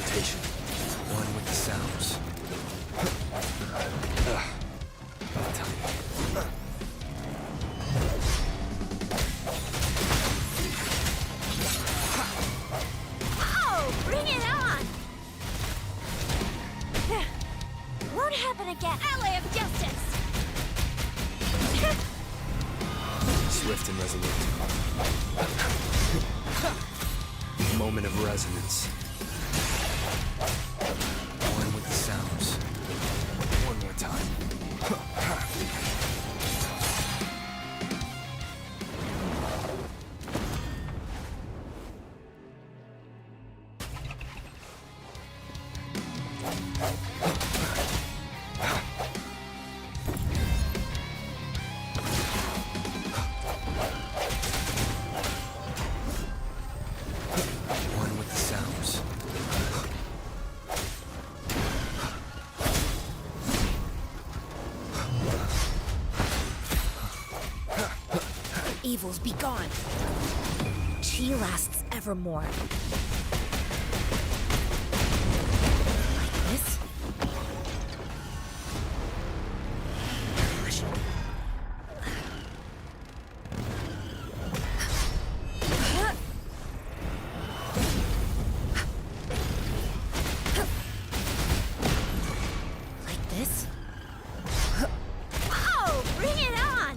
meditation. One with the sounds. Oh, bring it on! Won't happen again. Ally of justice! Swift and resolute. Moment of resonance. One with the sounds. One more time. One with the sounds. Evils be gone. Chi lasts evermore. Like this? Like this? Oh, bring it on!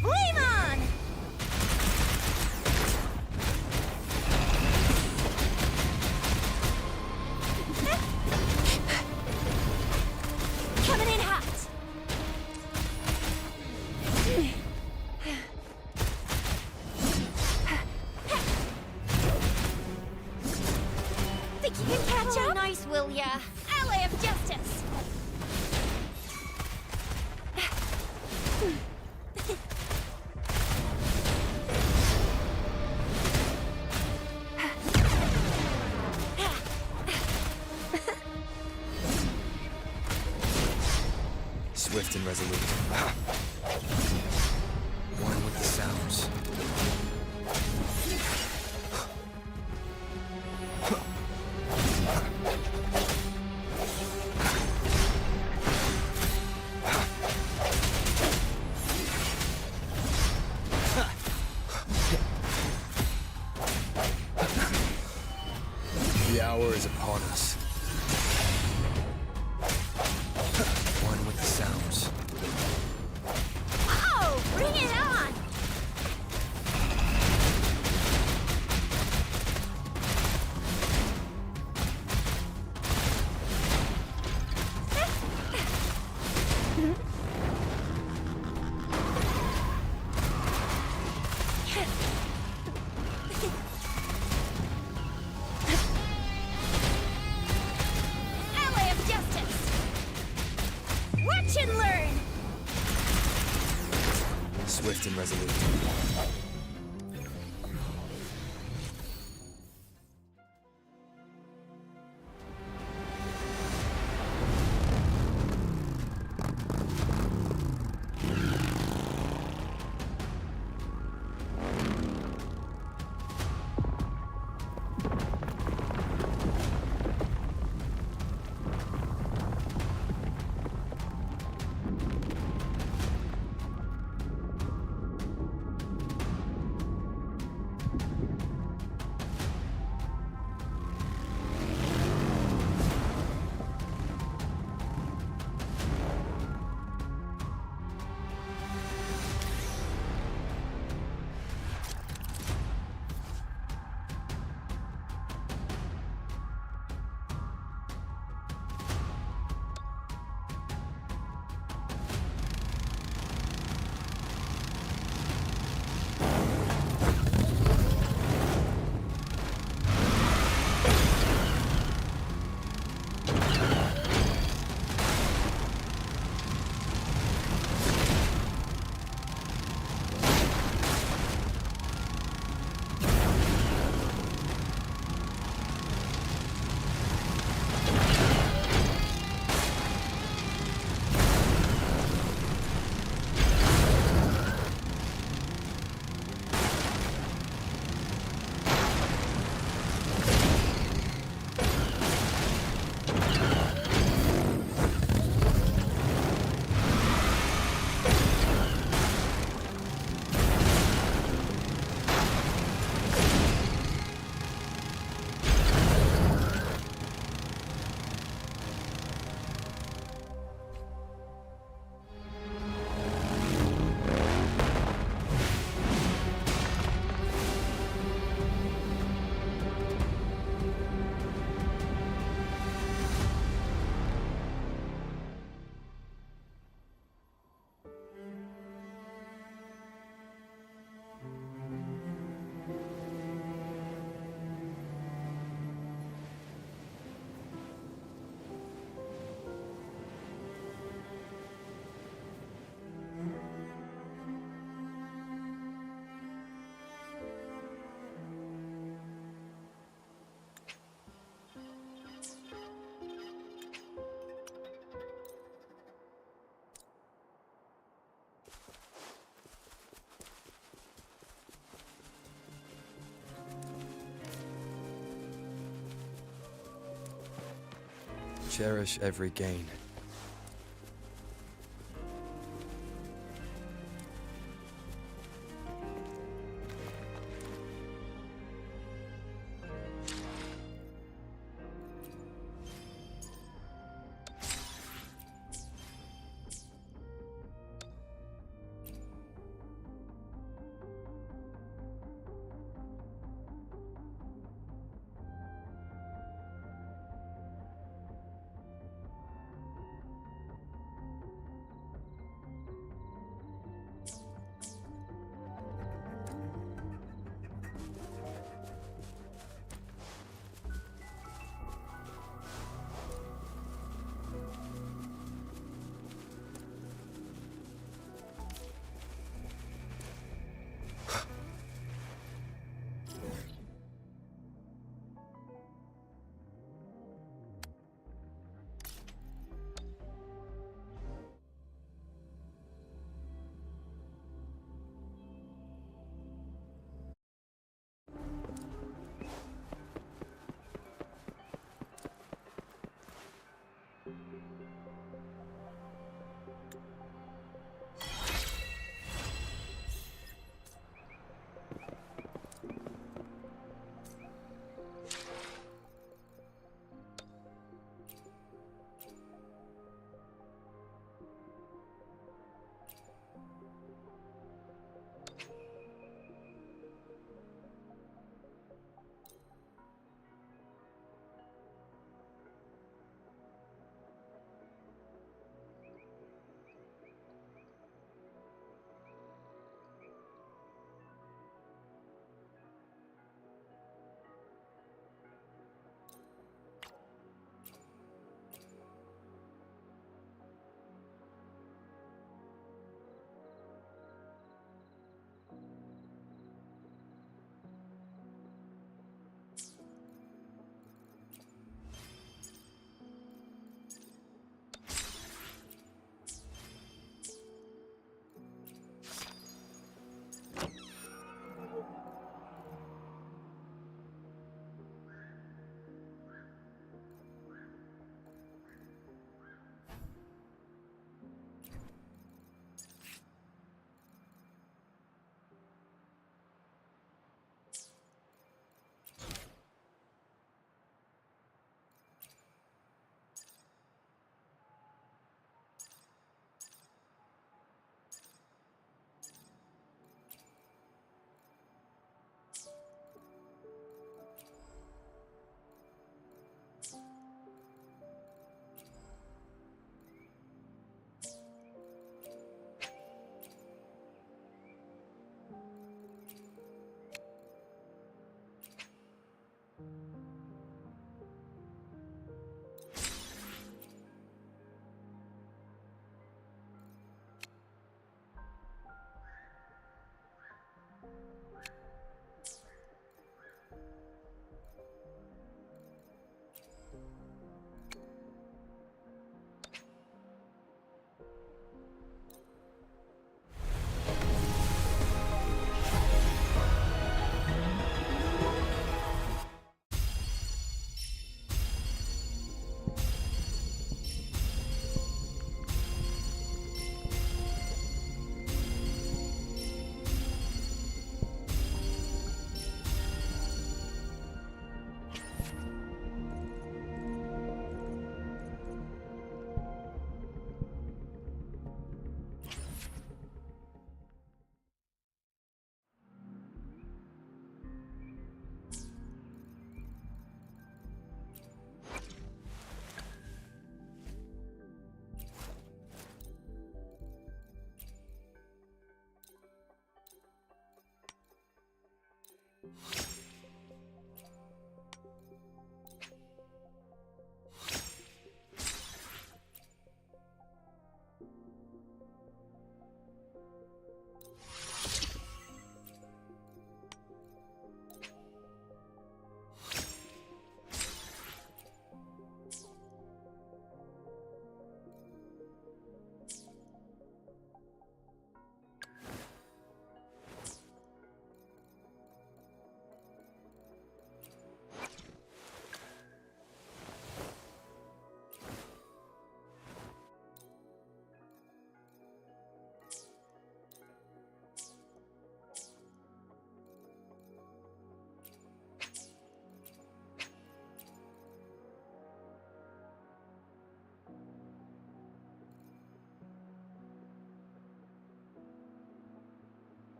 Flame on! Coming in hot! Think you can catch up? Nice, will ya? Ally of justice! Swift and resolute. One with the sounds. The hour is upon us. One with the sounds. Oh, bring it on! Ally of justice! Watch and learn! Swift and resolute. cherish every gain.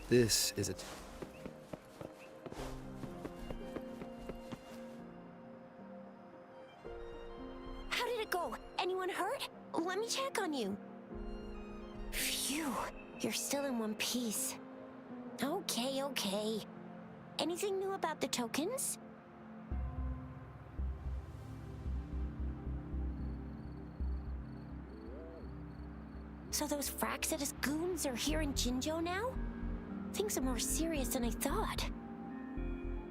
This is it. How did it go? Anyone hurt? Let me check on you. Phew, you're still in one piece. Okay, okay. Anything new about the tokens? So those Fraxidus goons are here in Jinzhou now? Things are more serious than I thought.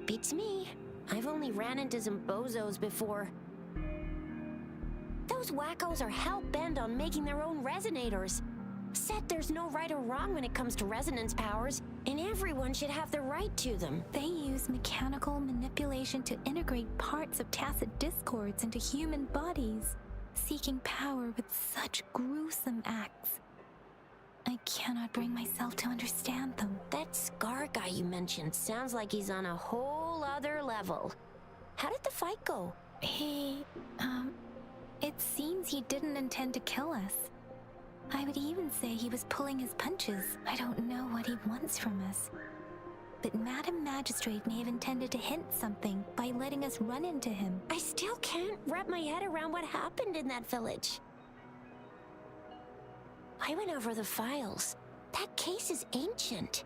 Beats me. I've only ran into some bozos before. Those wackos are hell-bent on making their own resonators. Said there's no right or wrong when it comes to resonance powers, and everyone should have the right to them. They use mechanical manipulation to integrate parts of tacit discords into human bodies, seeking power with such gruesome acts. I cannot bring myself to understand them. That Scar guy you mentioned sounds like he's on a whole other level. How did the fight go? It seems he didn't intend to kill us. I would even say he was pulling his punches. I don't know what he wants from us. But Madam Magistrate may have intended to hint something by letting us run into him. I still can't wrap my head around what happened in that village. I went over the files. That case is ancient.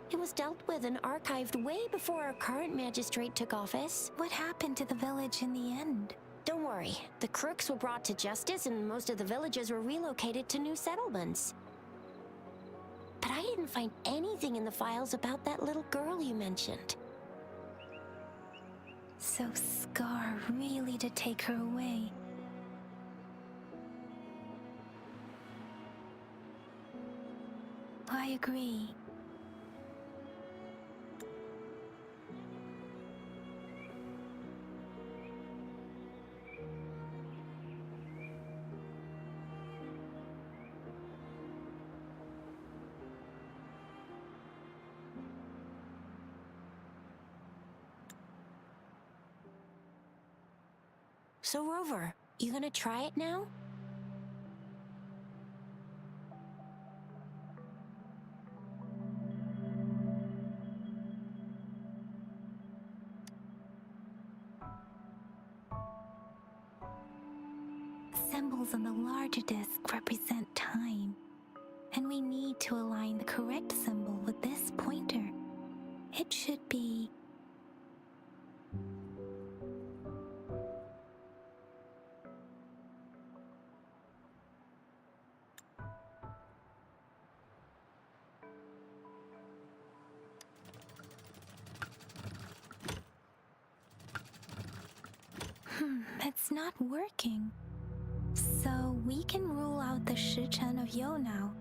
It was dealt with and archived way before our current magistrate took office. What happened to the village in the end? Don't worry. The crooks were brought to justice and most of the villagers were relocated to new settlements. But I didn't find anything in the files about that little girl you mentioned. So Scar really did take her away. I agree. So Rover, you gonna try it now? Symbols on the larger disc represent time, and we need to align the correct symbol with this pointer. It should be... it's not working. So we can rule out the Shichen of Yo now.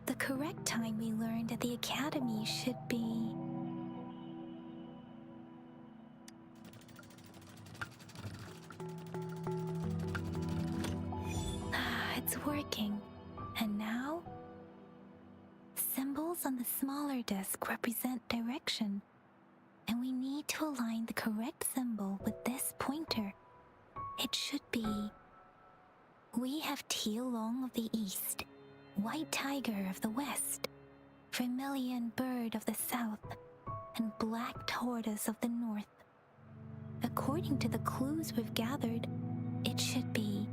The correct time we learned at the academy should be... it's working. And now? Symbols on the smaller disc represent direction. And we need to align the correct symbol with this pointer. It should be... We have Tealong of the east, White Tiger of the west, Vermilion Bird of the south, and Black Tortoise of the north. According to the clues we've gathered, it should be...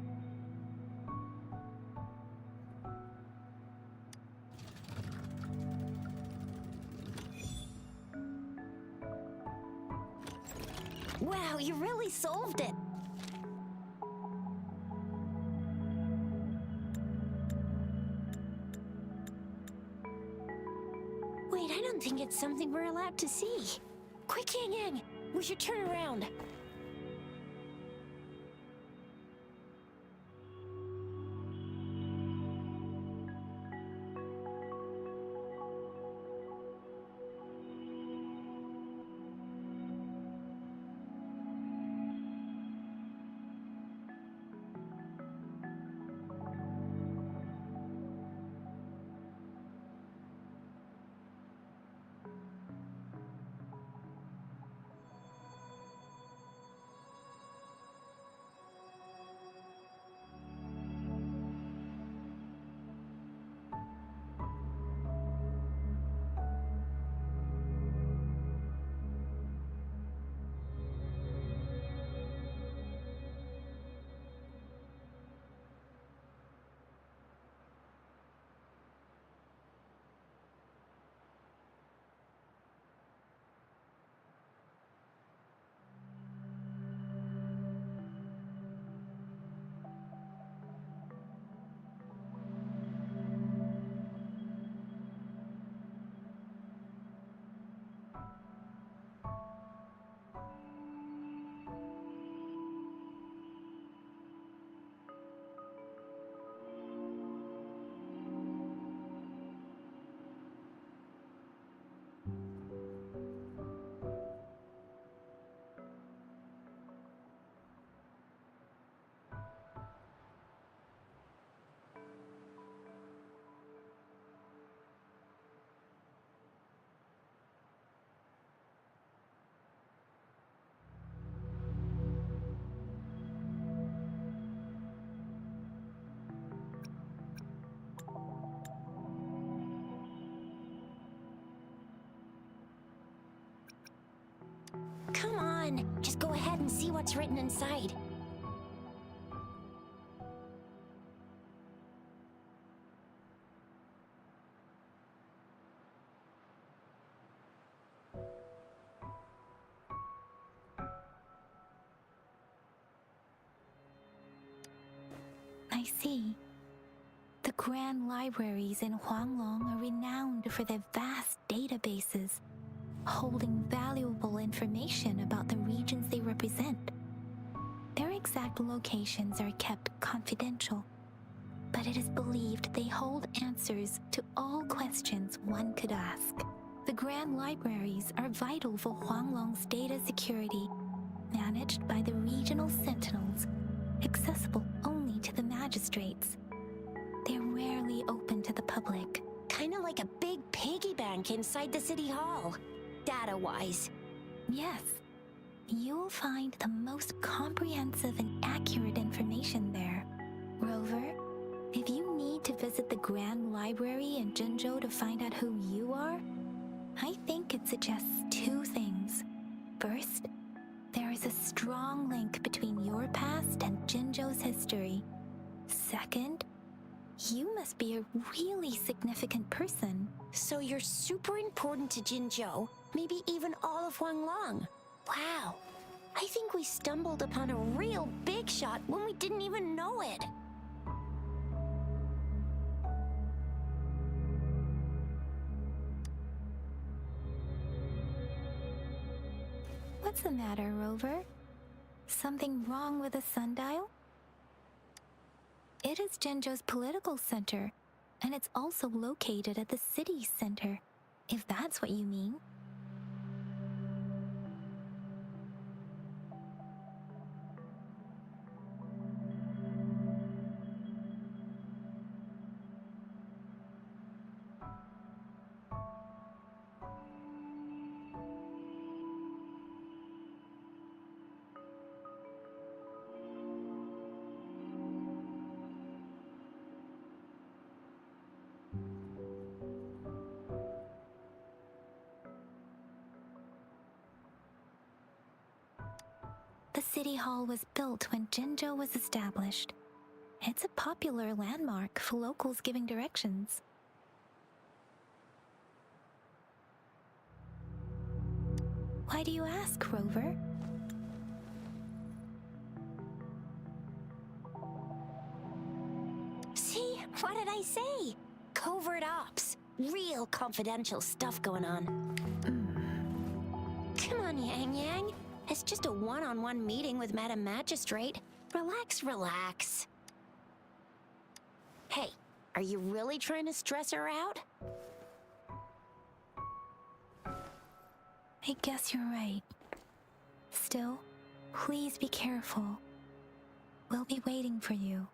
Wow, you really solved it! Wait, I don't think it's something we're allowed to see. Quick, Yang Yang! We should turn around. Come on, just go ahead and see what's written inside. I see. The grand libraries in Huanglong are renowned for their vast databases, holding valuable information about the regions they represent. Their exact locations are kept confidential, but it is believed they hold answers to all questions one could ask. The grand libraries are vital for Huanglong's data security, managed by the regional sentinels, accessible only to the magistrates. They're rarely open to the public. Kinda like a big piggy bank inside the city hall, data-wise. Yes, you'll find the most comprehensive and accurate information there. Rover, if you need to visit the Grand Library in Jinzhou to find out who you are, I think it suggests two things. First, there is a strong link between your past and Jinzhou's history. Second, you must be a really significant person. So you're super important to Jinzhou, maybe even all of Huanglong. Wow, I think we stumbled upon a real big shot when we didn't even know it. What's the matter, Rover? Something wrong with the sundial? It is Jinzhou's political center, and it's also located at the city center, if that's what you mean. The city hall was built when Jinzhou was established. It's a popular landmark for locals giving directions. Why do you ask, Rover? See, what did I say? Covert ops. Real confidential stuff going on. Come on, Yang Yang. It's just a one-on-one meeting with Madam Magistrate. Relax, relax. Hey, are you really trying to stress her out? I guess you're right. Still, please be careful. We'll be waiting for you.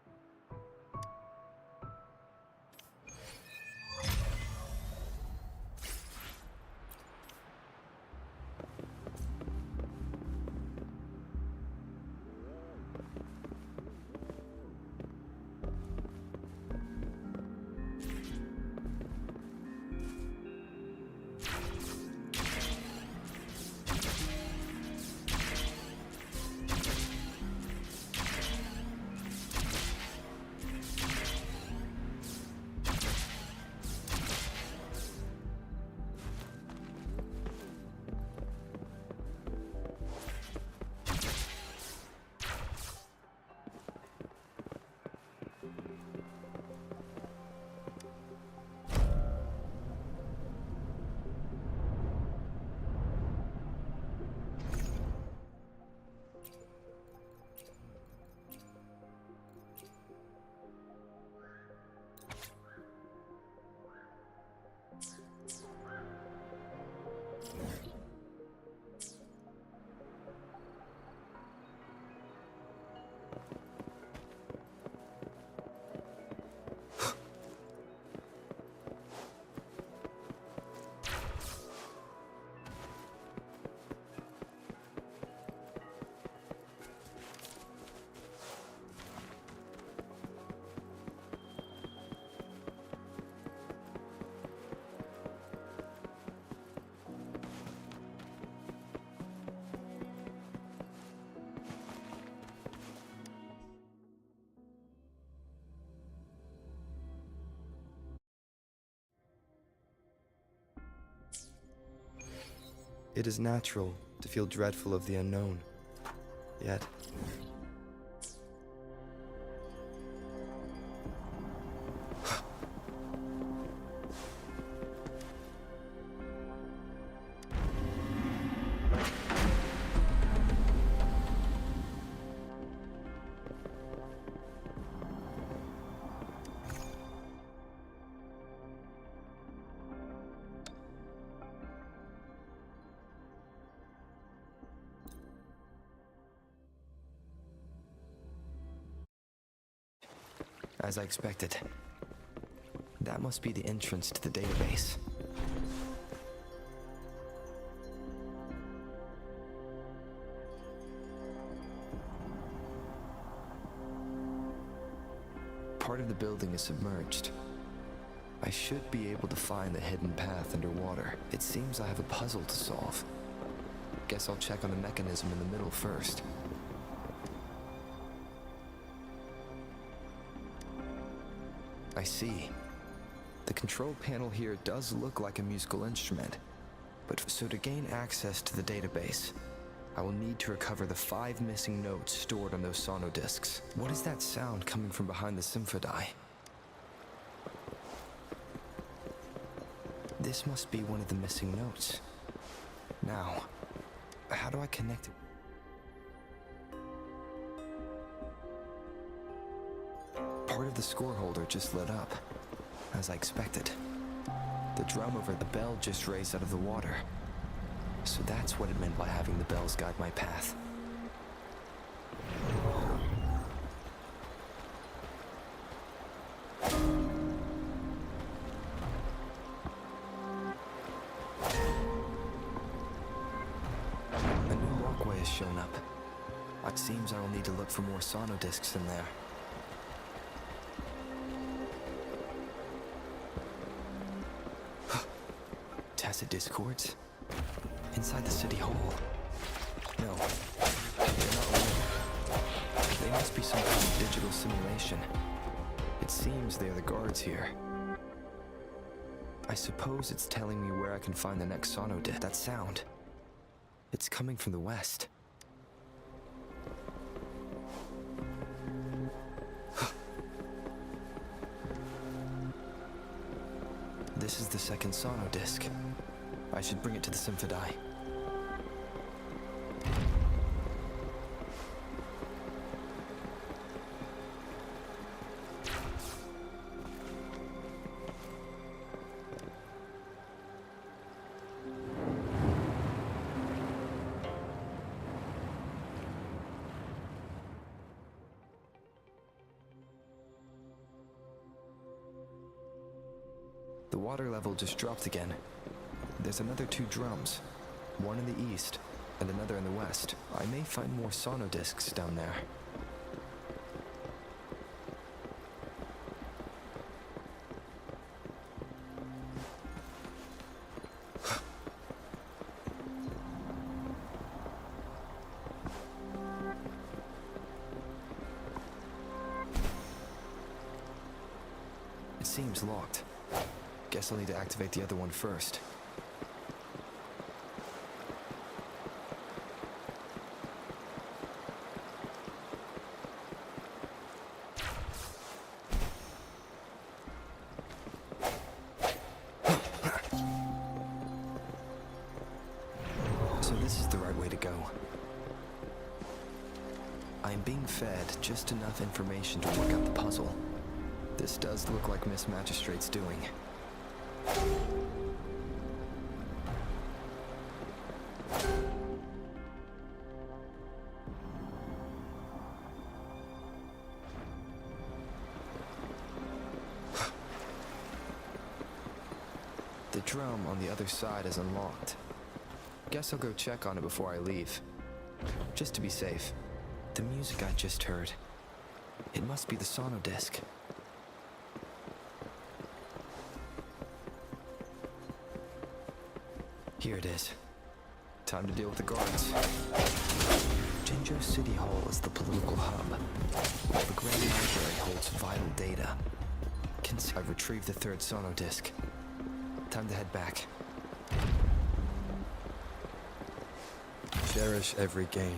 It is natural to feel dreadful of the unknown. Yet, as I expected, that must be the entrance to the database. Part of the building is submerged. I should be able to find the hidden path underwater. It seems I have a puzzle to solve. Guess I'll check on the mechanism in the middle first. I see. The control panel here does look like a musical instrument, but so to gain access to the database, I will need to recover the 5 missing notes stored on those sonodiscs. What is that sound coming from behind the symphodi? This must be one of the missing notes. Now, how do I connect it? Part of the score holder just lit up, as I expected. The drum over the bell just raised out of the water. So that's what it meant by having the bells guide my path. A new walkway has shown up. It seems I will need to look for more sonodiscs in there. Tacit discords? Inside the city hall? No, they're not real. They must be some kind of digital simulation. It seems they are the guards here. I suppose it's telling me where I can find the next sonodisc. That sound. It's coming from the west. This is the second sonodisc. I should bring it to the symphodi. The water level just dropped again. There's another 2 drums, one in the east and another in the west. I may find more sonodiscs down there. It seems locked. Guess I'll need to activate the other one first. So this is the right way to go. I'm being fed just enough information to work out the puzzle. This does look like Miss Magistrate's doing. The drum on the other side is unlocked. Guess I'll go check on it before I leave. Just to be safe. The music I just heard. It must be the sonodisc. Here it is. Time to deal with the guards. Jinzhou City Hall is the political hub, while the Grand Library holds vital data. I've retrieved the 3rd sonodisc. Time to head back. Cherish every gain.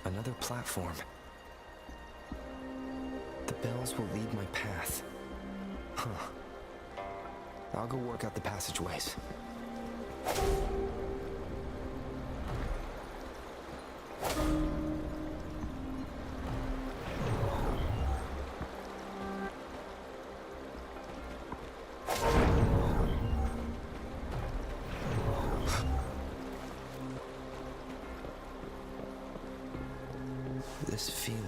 Another platform. The bells will lead my path. Huh. I'll go work out the passageways. This feeling.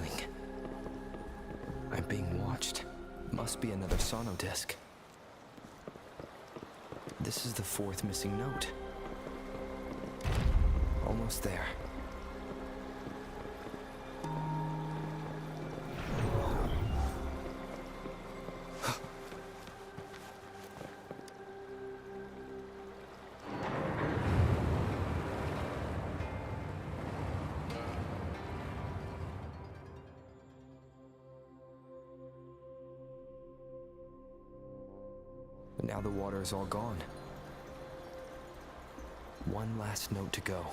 I'm being watched. Must be another sono disc. This is the fourth missing note. Almost there. Now the water is all gone. One last note to go.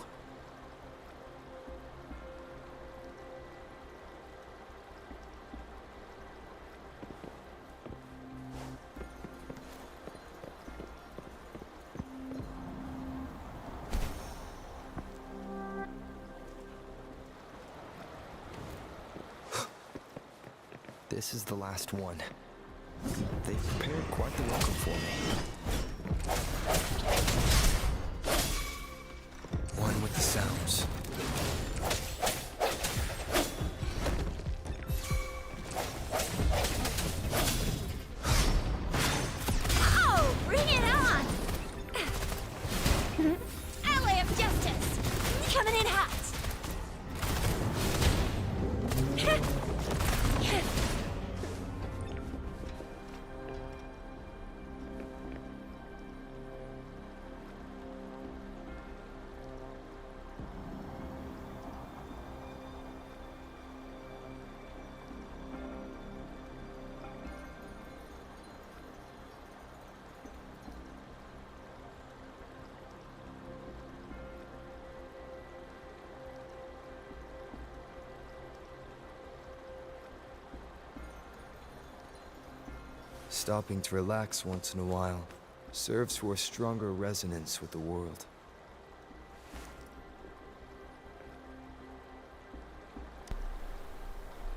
This is the last one. They've prepared quite the welcome for me. One with the sounds. Oh, bring it on! Ally of Justice, coming in hot. Stopping to relax once in a while serves for a stronger resonance with the world.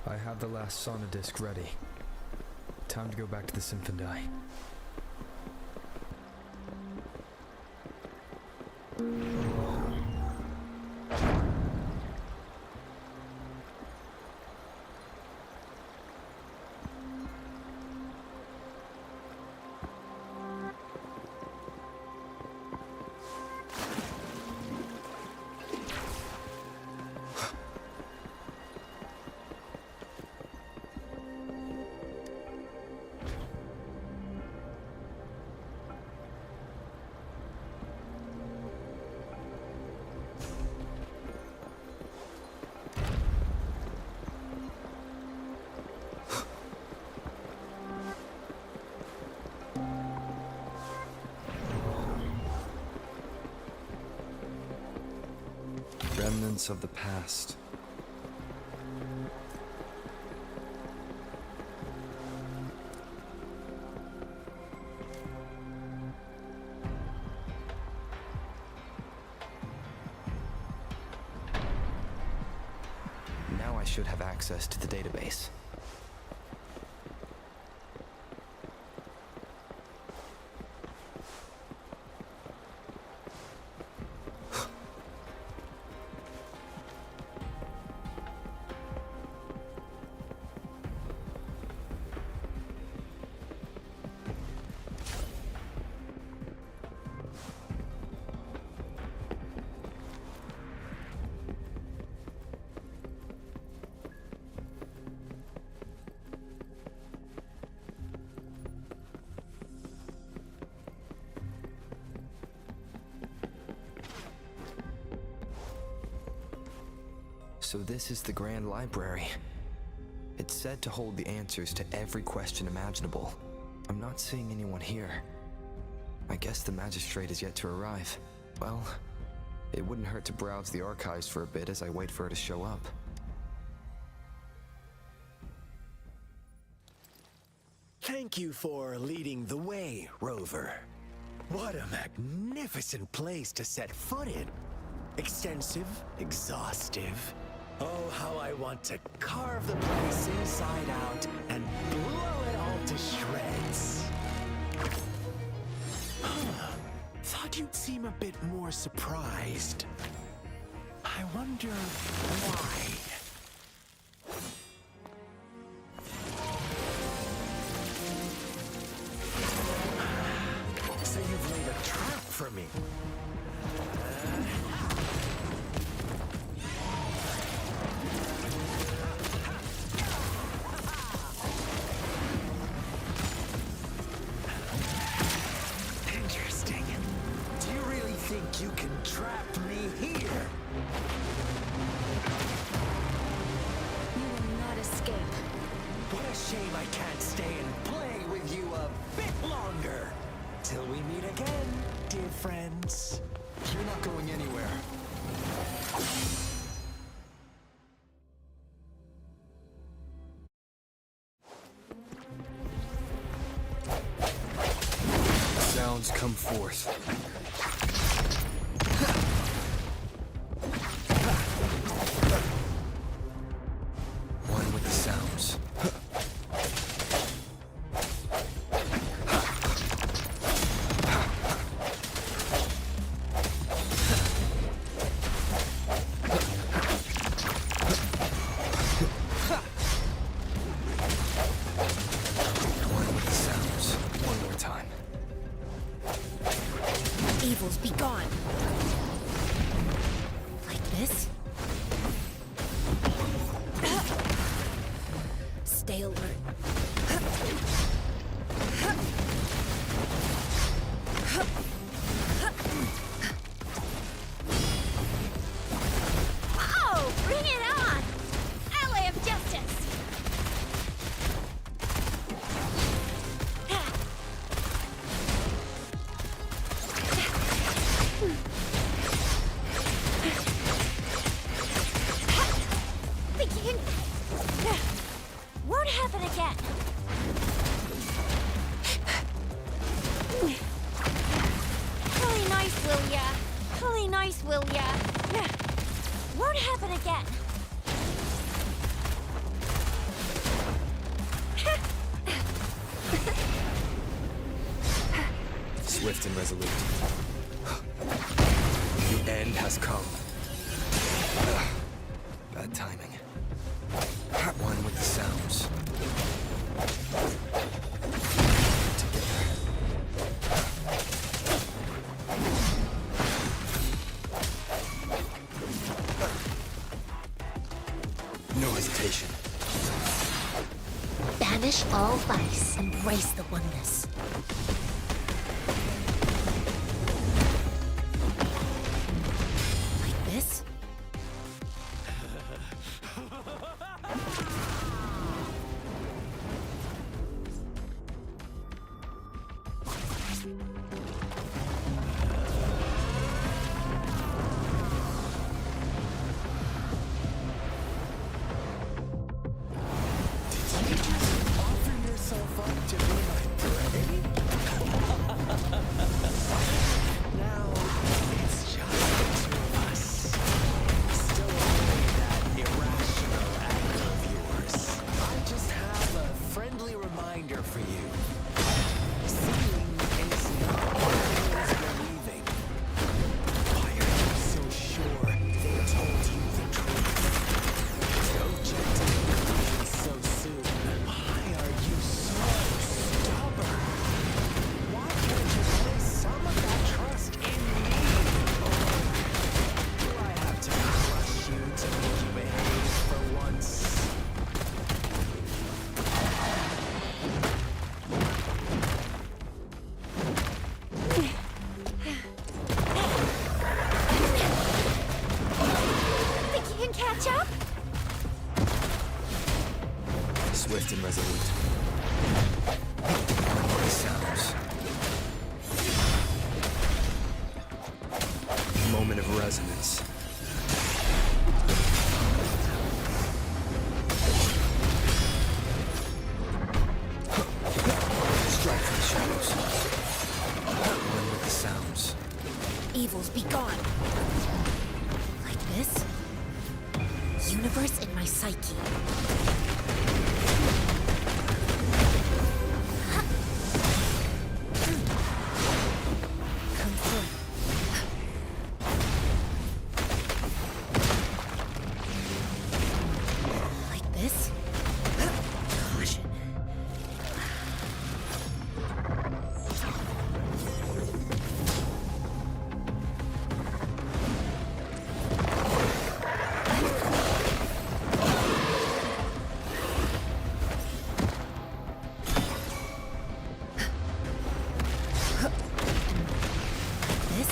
I have the last sonodisc ready. Time to go back to the Symphony. Remnants of the past. Now I should have access to the database. So this is the Grand Library. It's said to hold the answers to every question imaginable. I'm not seeing anyone here. I guess the magistrate is yet to arrive. Well, it wouldn't hurt to browse the archives for a bit as I wait for her to show up. Thank you for leading the way, Rover. What a magnificent place to set foot in. Extensive, exhaustive. Oh, how I want to carve the place inside out and blow it all to shreds. Thought you'd seem a bit more surprised. I wonder why. So you've laid a trap for me. Interesting. Do you really think you can trap me here? You will not escape. What a shame I can't stay and play with you a bit longer. Till we meet again, dear friends. You're not going anywhere. Sounds come forth. One with the sounds. One with the sounds. One more time. Evils be gone. Like this? Stay alert. Oh, bring it on! Ally of Justice! Begin. Won't happen again. Really nice, will ya? Really nice, will ya? Won't happen again. Swift and resolute. The end has come. Bad timing. One with the sounds. No hesitation. Banish all vice, embrace the oneness. Like this? Offer yourself up to be my prey? swift and resolute. What sounds? Moment of resonance. Strike from the shadows. One with the sounds. Evils be gone. Like this? Universe in my psyche. Come through. Like this? Caution. This?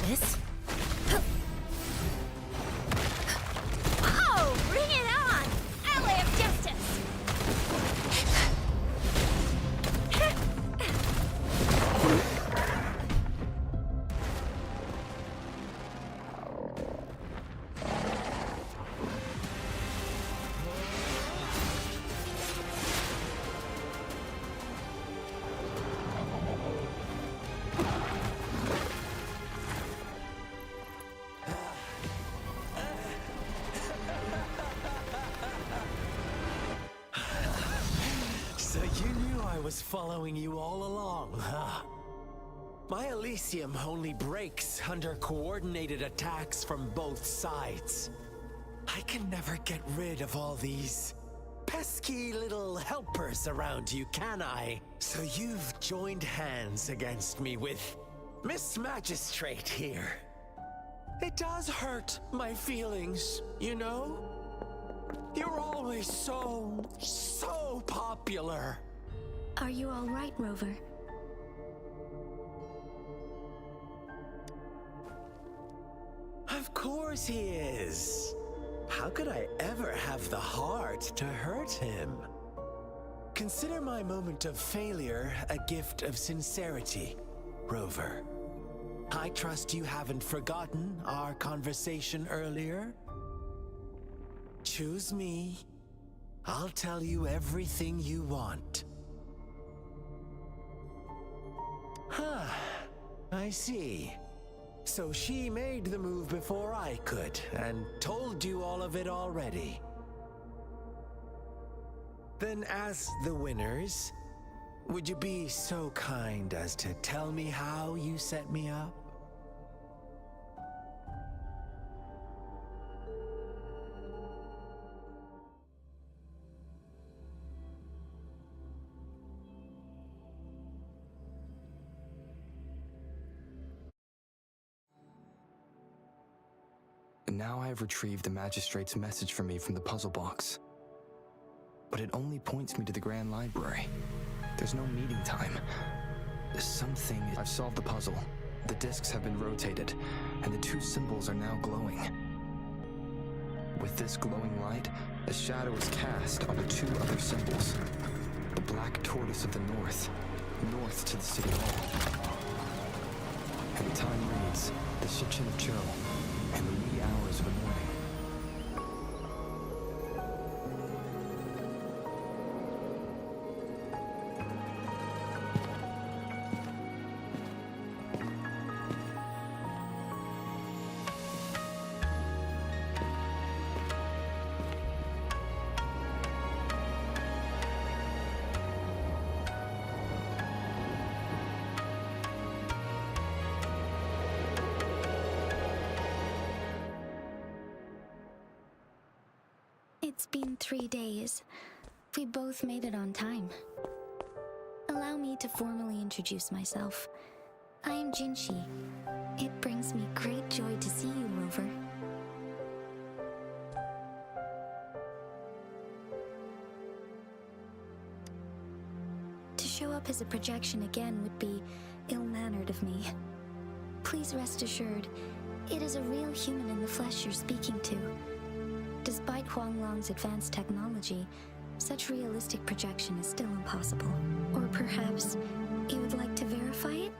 This? Oh, bring it on! Ally of Justice! So you knew I was following you all along, huh? My Elysium only breaks under coordinated attacks from both sides. I can never get rid of all these pesky little helpers around you, can I? So you've joined hands against me with Miss Magistrate here. It does hurt my feelings, you know? You're always so popular. Are you all right, Rover? Of course he is. How could I ever have the heart to hurt him? Consider my moment of failure a gift of sincerity, Rover. I trust you haven't forgotten our conversation earlier. Choose me. I'll tell you everything you want. Huh. I see. So she made the move before I could, and told you all of it already. Then as the winners, would you be so kind as to tell me how you set me up? And now I have retrieved the Magistrate's message for me from the puzzle box. But it only points me to the Grand Library. There's no meeting time. Something... I've solved the puzzle. The discs have been rotated, and the two symbols are now glowing. With this glowing light, a shadow is cast on the two other symbols. The black tortoise of the north to the city hall. And the time reads, the Shichin of Cho, in the wee hours of the morning. It's been 3 days. We both made it on time. Allow me to formally introduce myself. I am Jinshi. It brings me great joy to see you, Rover. show up as a projection again would be ill-mannered of me. Please rest assured, it is a real human in the flesh you're speaking to. Despite Huanglong's advanced technology, such realistic projection is still impossible. Or perhaps you would like to verify it?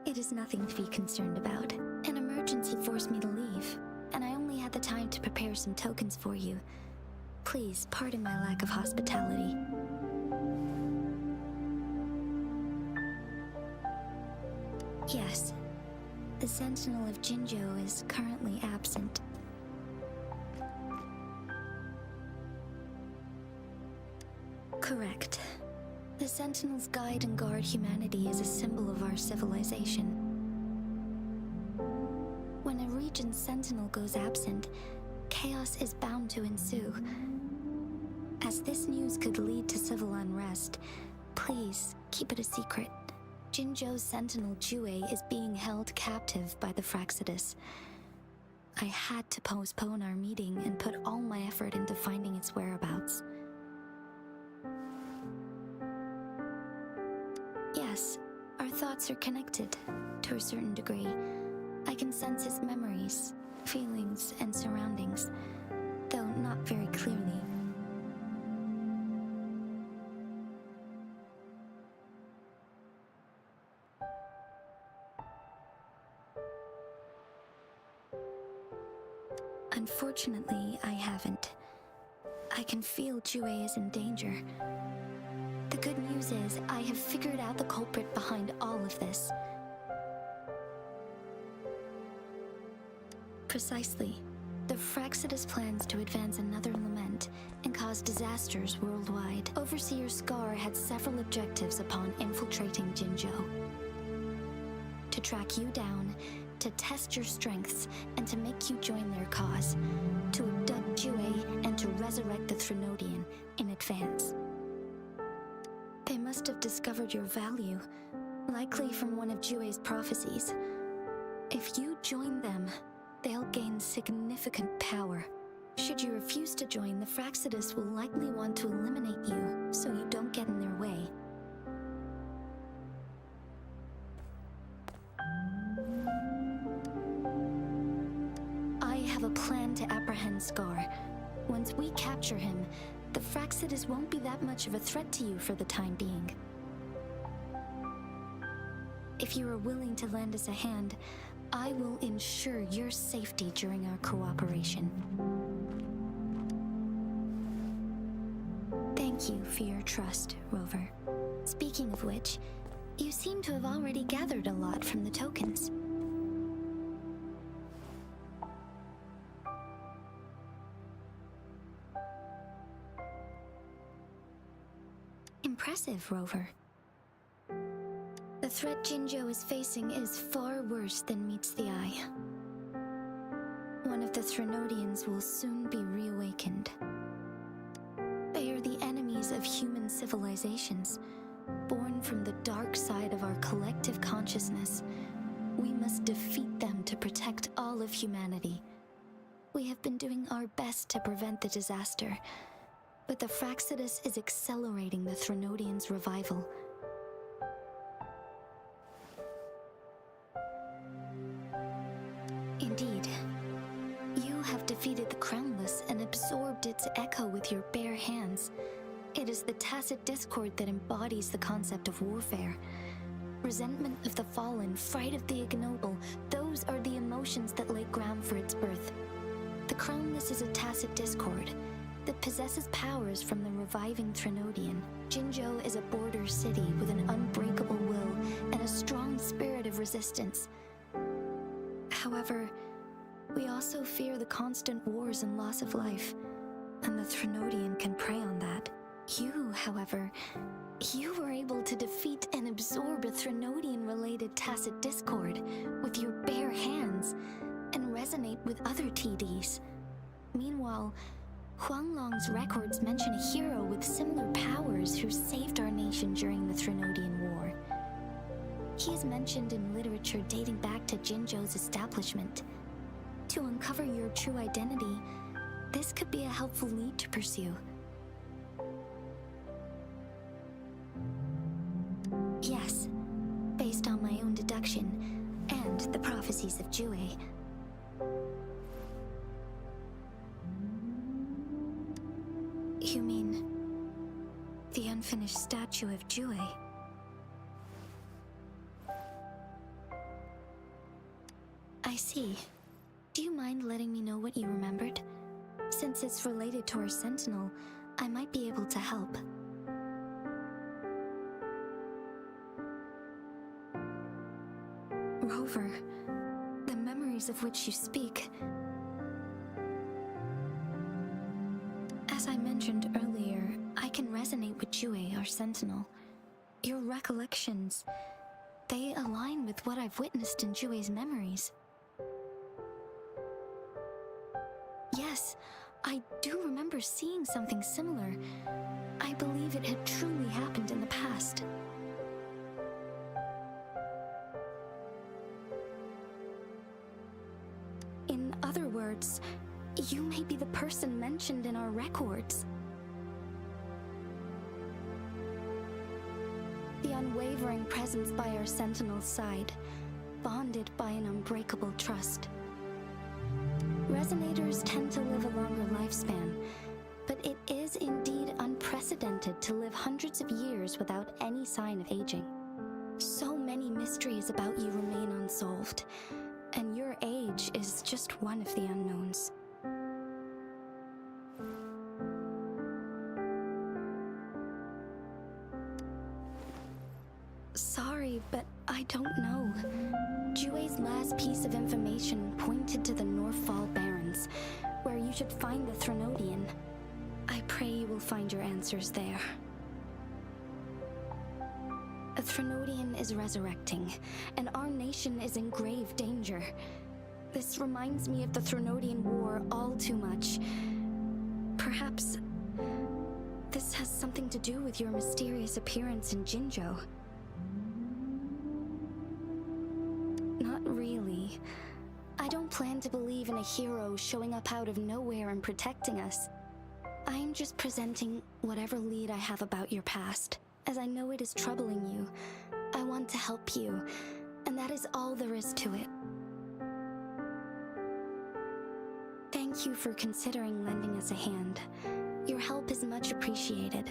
It is nothing to be concerned about. An emergency forced me to leave, and I only had the time to prepare some tokens for you. Please pardon my lack of hospitality. Yes, the Sentinel of Jinzhou is currently absent. Correct. The Sentinels guide and guard humanity as a symbol of our civilization. When a region's Sentinel goes absent, chaos is bound to ensue. As this news could lead to civil unrest, please keep it a secret. Jinzhou's Sentinel Jue is being held captive by the Fraxidus. I had to postpone our meeting and put all my effort into finding its whereabouts. Yes, our thoughts are connected, to a certain degree. I can sense his memories, feelings, and surroundings, though not very clearly. Unfortunately, I haven't. I can feel Jue is in danger. The good news is, I have figured out the culprit behind all of this. Precisely. The Fraxidus plans to advance another lament and cause disasters worldwide. Overseer Scar had several objectives upon infiltrating Jinzhou. To track you down, to test your strengths, and to make you join their cause. To abduct Jue and to resurrect the Threnodian in advance. They must have discovered your value, likely from one of Jue's prophecies. If you join them, they'll gain significant power. Should you refuse to join, the Fraxidus will likely want to eliminate you, so you don't get in their way. I have a plan to apprehend Scar. Once we capture him, the Fraxidus won't be that much of a threat to you for the time being. If you are willing to lend us a hand, I will ensure your safety during our cooperation. Thank you for your trust, Rover. Speaking of which, you seem to have already gathered a lot from the tokens. Impressive, Rover. The threat Jinzhou is facing is far worse than meets the eye. One of the Threnodians will soon be reawakened. They are the enemies of human civilizations, born from the dark side of our collective consciousness. We must defeat them to protect all of humanity. We have been doing our best to prevent the disaster, but the Fraxidus is accelerating the Threnodians' revival. Indeed, you have defeated the Crownless and absorbed its echo with your bare hands. It is the tacit discord that embodies the concept of warfare. Resentment of the fallen, fright of the ignoble, those are the emotions that lay ground for its birth. The Crownless is a tacit discord that possesses powers from the reviving Threnodian. Jinzhou is a border city with an unbreakable will and a strong spirit of resistance. However, we also fear the constant wars and loss of life, and the Threnodian can prey on that. You, however, you were able to defeat and absorb a Threnodian-related tacit discord with your bare hands and resonate with other TDs. Meanwhile, Huanglong's records mention a hero with similar powers who saved our nation during the Threnodian War. He is mentioned in literature dating back to Jinzhou's establishment. To uncover your true identity, this could be a helpful lead to pursue. Yes, based on my own deduction and the prophecies of Jue. You mean the unfinished statue of Jue? I see. Do you mind letting me know what you remembered? Since it's related to our sentinel, I might be able to help. Rover, the memories of which you speak. As I mentioned earlier, I can resonate with Jue, our sentinel. Your recollections, they align with what I've witnessed in Jue's memories. Yes, I do remember seeing something similar. I believe it had truly happened in the past. In other words, you may be the person mentioned in our records. The unwavering presence by our sentinel's side, bonded by an unbreakable trust. Resonators tend to live a longer lifespan, but it is indeed unprecedented to live hundreds of years without any sign of aging. So many mysteries about you remain unsolved, and your age is just one of the unknowns. Sorry, but I don't know. Jue's last piece of information pointed to the Northfall Barrens, where you should find the Threnodian. I pray you will find your answers there. A Threnodian is resurrecting, and our nation is in grave danger. This reminds me of the Threnodian War all too much. Perhaps this has something to do with your mysterious appearance in Jinzhou. Not really. I don't plan to believe in a hero showing up out of nowhere and protecting us. I am just presenting whatever lead I have about your past. As I know it is troubling you, I want to help you, and that is all there is to it. Thank you for considering lending us a hand. Your help is much appreciated.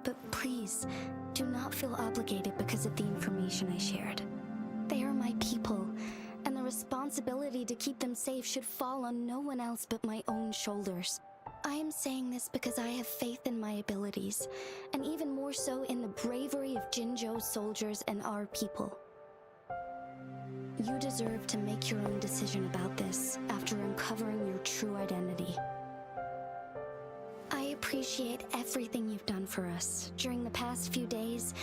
But please, do not feel obligated because of the information I shared. They are my people, and the responsibility to keep them safe should fall on no one else but my own shoulders. I am saying this because I have faith in my abilities, and even more so in the bravery of Jinzhou's soldiers and our people. You deserve to make your own decision about this after uncovering your true identity. I appreciate everything you've done for us during the past few days,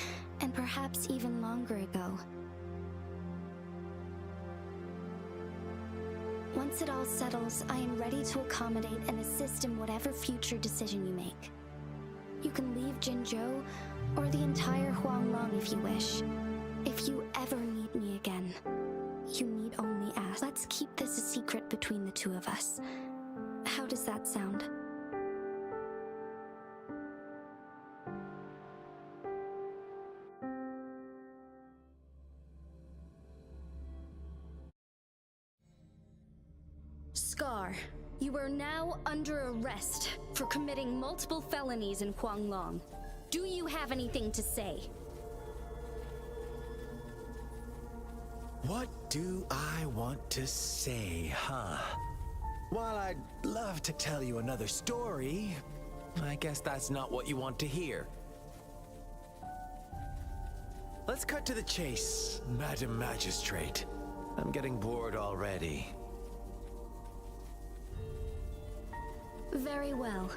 and perhaps even longer ago. Once it all settles, I am ready to accommodate and assist in whatever future decision you make. You can leave Jinzhou, or the entire Huanglong if you wish. If you ever need me again, you need only ask. Let's keep this a secret between the two of us. How does that sound? Scar, you are now under arrest for committing multiple felonies in Huanglong. Do you have anything to say? What do I want to say, huh? While I'd love to tell you another story, I guess that's not what you want to hear. Let's cut to the chase, Madam Magistrate. I'm getting bored already. Very well.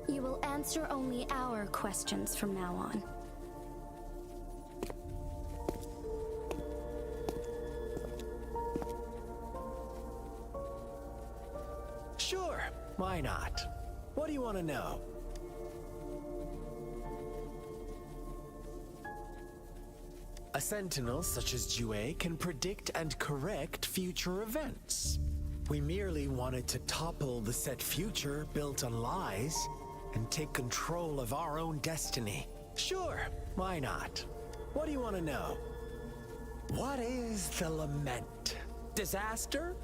You will answer only our questions from now on. Sure, why not? What do you want to know? A A sentinel such as Jue can predict and correct future events. We merely wanted to topple the set future built on lies and take control of our own destiny. Sure, why not? What do you want to know? What is the lament? Disaster?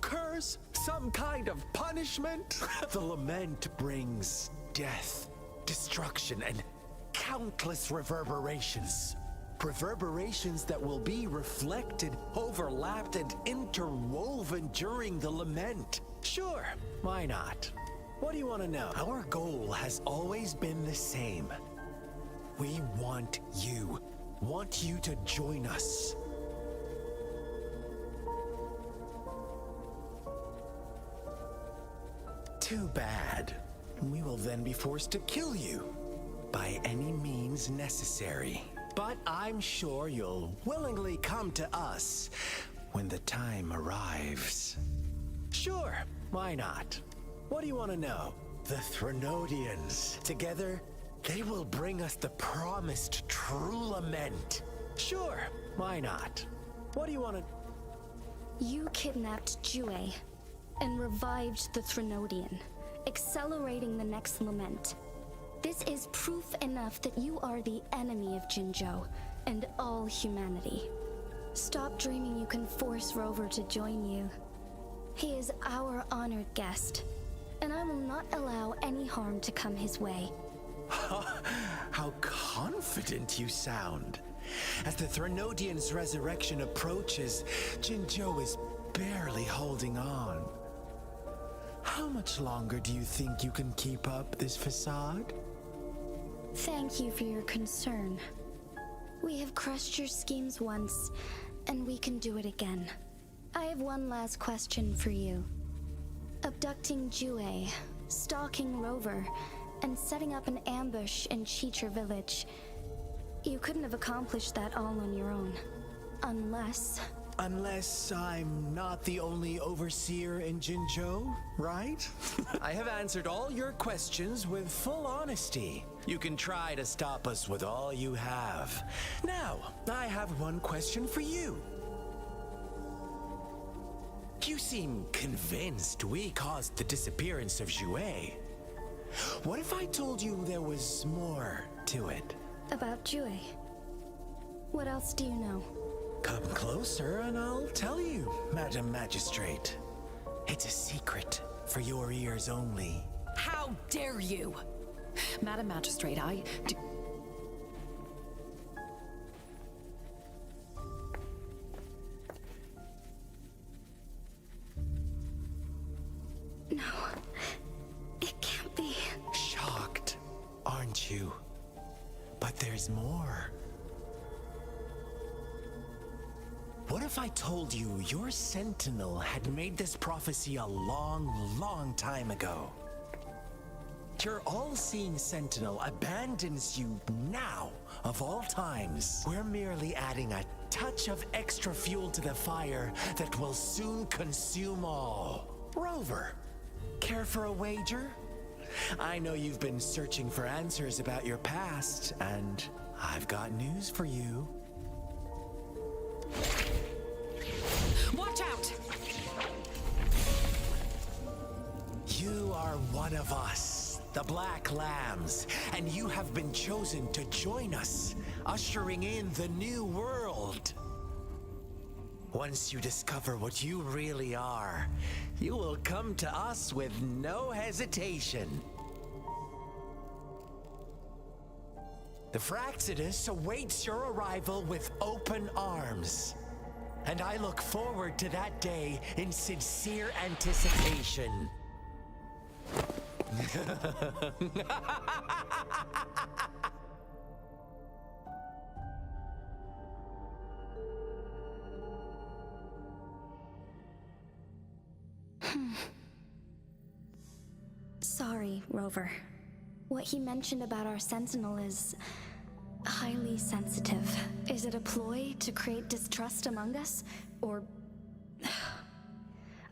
Curse? Some kind of punishment? The lament brings death, destruction, and countless reverberations. Reverberations that will be reflected, overlapped, and interwoven during the lament. Sure, why not? What do you want to know? Our goal has always been the same. We want you to join us. Too bad. We will then be forced to kill you by any means necessary. But I'm sure you'll willingly come to us when the time arrives. Sure, why not? What do you want to know? The Threnodians. Together, they will bring us the promised true lament. Sure, why not? What do you want to... You kidnapped Jue and revived the Threnodian, accelerating the next lament. This is proof enough that you are the enemy of Jinzhou and all humanity. Stop dreaming you can force Rover to join you. He is our honored guest, and I will not allow any harm to come his way. How confident you sound. As the Threnodian's resurrection approaches, Jinzhou is barely holding on. How much longer do you think you can keep up this facade? Thank you for your concern. We have crushed your schemes once, and we can do it again. I have one last question for you. Abducting Jue, stalking Rover, and setting up an ambush in Cheecher Village. You couldn't have accomplished that all on your own. Unless I'm not the only overseer in Jinzhou, right? I have answered all your questions with full honesty. You can try to stop us with all you have. Now, I have one question for you. You seem convinced we caused the disappearance of Jue. What if I told you there was more to it? About Jue. What else do you know? Come closer and I'll tell you, Madam Magistrate. It's a secret for your ears only. How dare you! Madam Magistrate, I do... No. It can't be. Shocked, aren't you? But there's more. What if I told you your sentinel had made this prophecy a long, long time ago? Your all-seeing sentinel abandons you now, of all times. We're merely adding a touch of extra fuel to the fire that will soon consume all. Rover, care for a wager? I know you've been searching for answers about your past, and I've got news for you. Watch out! You are one of us, the Black Lambs, and you have been chosen to join us, ushering in the new world. Once you discover what you really are, you will come to us with no hesitation. The Fraxidus awaits your arrival with open arms. And I look forward to that day in sincere anticipation. Sorry, Rover. What he mentioned about our sentinel is highly sensitive. Is it a ploy to create distrust among us? Or...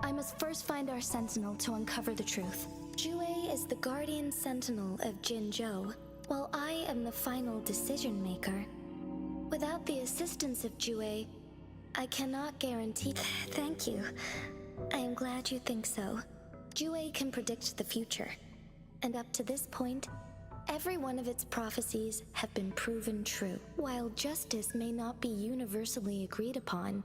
I must first find our sentinel to uncover the truth. Jue is the guardian sentinel of Jinzhou, while I am the final decision maker. Without the assistance of Jue, I cannot guarantee. Thank you. I am glad you think so. Jue can predict the future, and up to this point, every one of its prophecies have been proven true. While justice may not be universally agreed upon,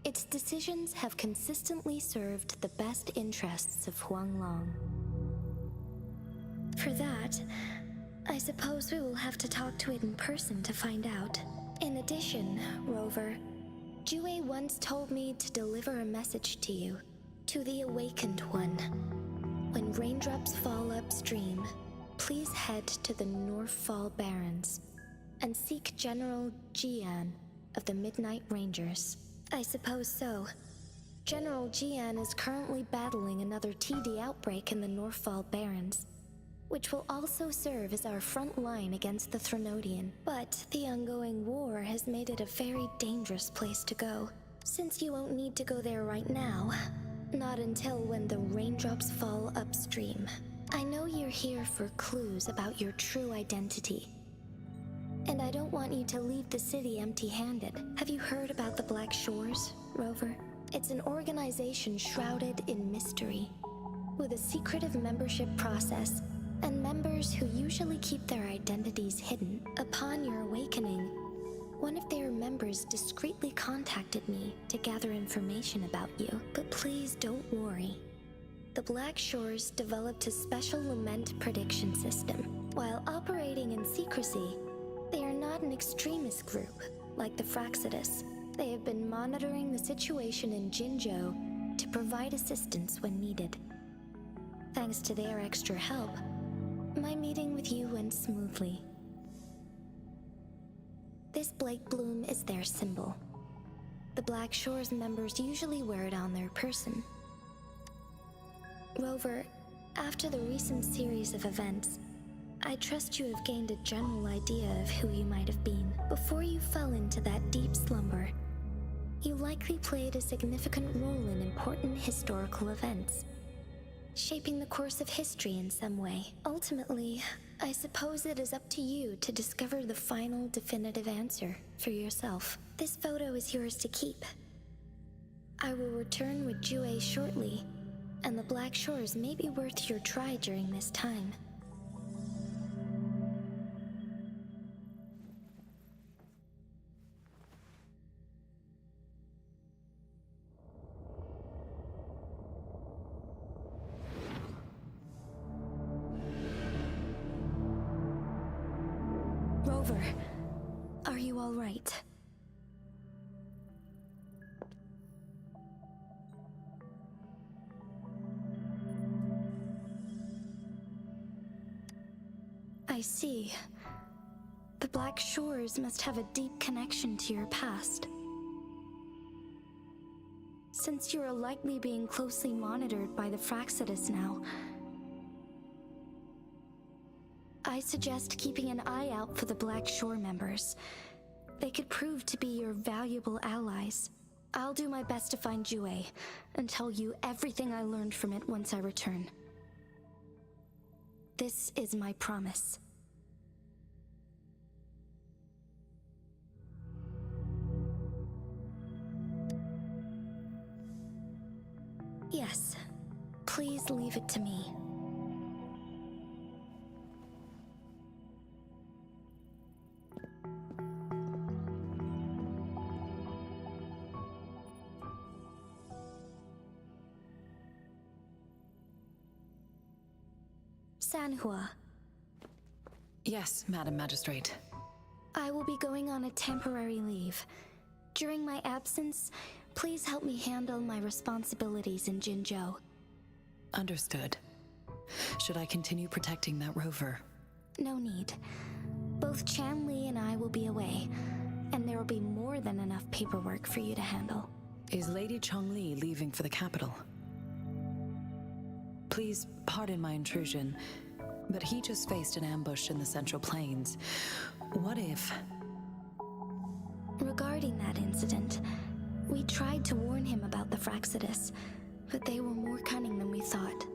its decisions have consistently served the best interests of Huanglong. For that, I suppose we will have to talk to it in person to find out. In addition, Rover, Jue once told me to deliver a message to you, to the Awakened One. When raindrops fall upstream, please head to the Northfall Barrens and seek General Jian of the Midnight Rangers. I suppose so. General Jian is currently battling another TD outbreak in the Northfall Barrens, which will also serve as our front line against the Threnodian. But the ongoing war has made it a very dangerous place to go. Since you won't need to go there right now, not until when the raindrops fall upstream. I know you're here for clues about your true identity. And I don't want you to leave the city empty-handed. Have you heard about the Black Shores, Rover? It's an organization shrouded in mystery, with a secretive membership process and members who usually keep their identities hidden. Upon your awakening, one of their members discreetly contacted me to gather information about you. But please don't worry. The Black Shores developed a special lament prediction system. While operating in secrecy, they are not an extremist group like the Fraxidus. They have been monitoring the situation in Jinzhou to provide assistance when needed. Thanks to their extra help, my meeting with you went smoothly. This Blake Bloom is their symbol. The Black Shores members usually wear it on their person. Rover, after the recent series of events, I trust you have gained a general idea of who you might have been. Before you fell into that deep slumber, you likely played a significant role in important historical events, shaping the course of history in some way. Ultimately, I suppose it is up to you to discover the final definitive answer for yourself. This photo is yours to keep. I will return with Jue shortly, and the Black Shores may be worth your try during this time. Rover, are you all right? I see. The Black Shores must have a deep connection to your past. Since you are likely being closely monitored by the Fraxidus now, I suggest keeping an eye out for the Black Shore members. They could prove to be your valuable allies. I'll do my best to find Jue and tell you everything I learned from it once I return. This is my promise. Yes, please leave it to me. Sanhua. Yes, Madam Magistrate. I will be going on a temporary leave. During my absence, please help me handle my responsibilities in Jinzhou. Understood. Should I continue protecting that rover? No need. Both Chanli and I will be away, and there will be more than enough paperwork for you to handle. Is Lady Chongli leaving for the capital? Please pardon my intrusion, but he just faced an ambush in the Central Plains. What if... Regarding that incident, we tried to warn him about the Fraxidus, but they were more cunning than we thought.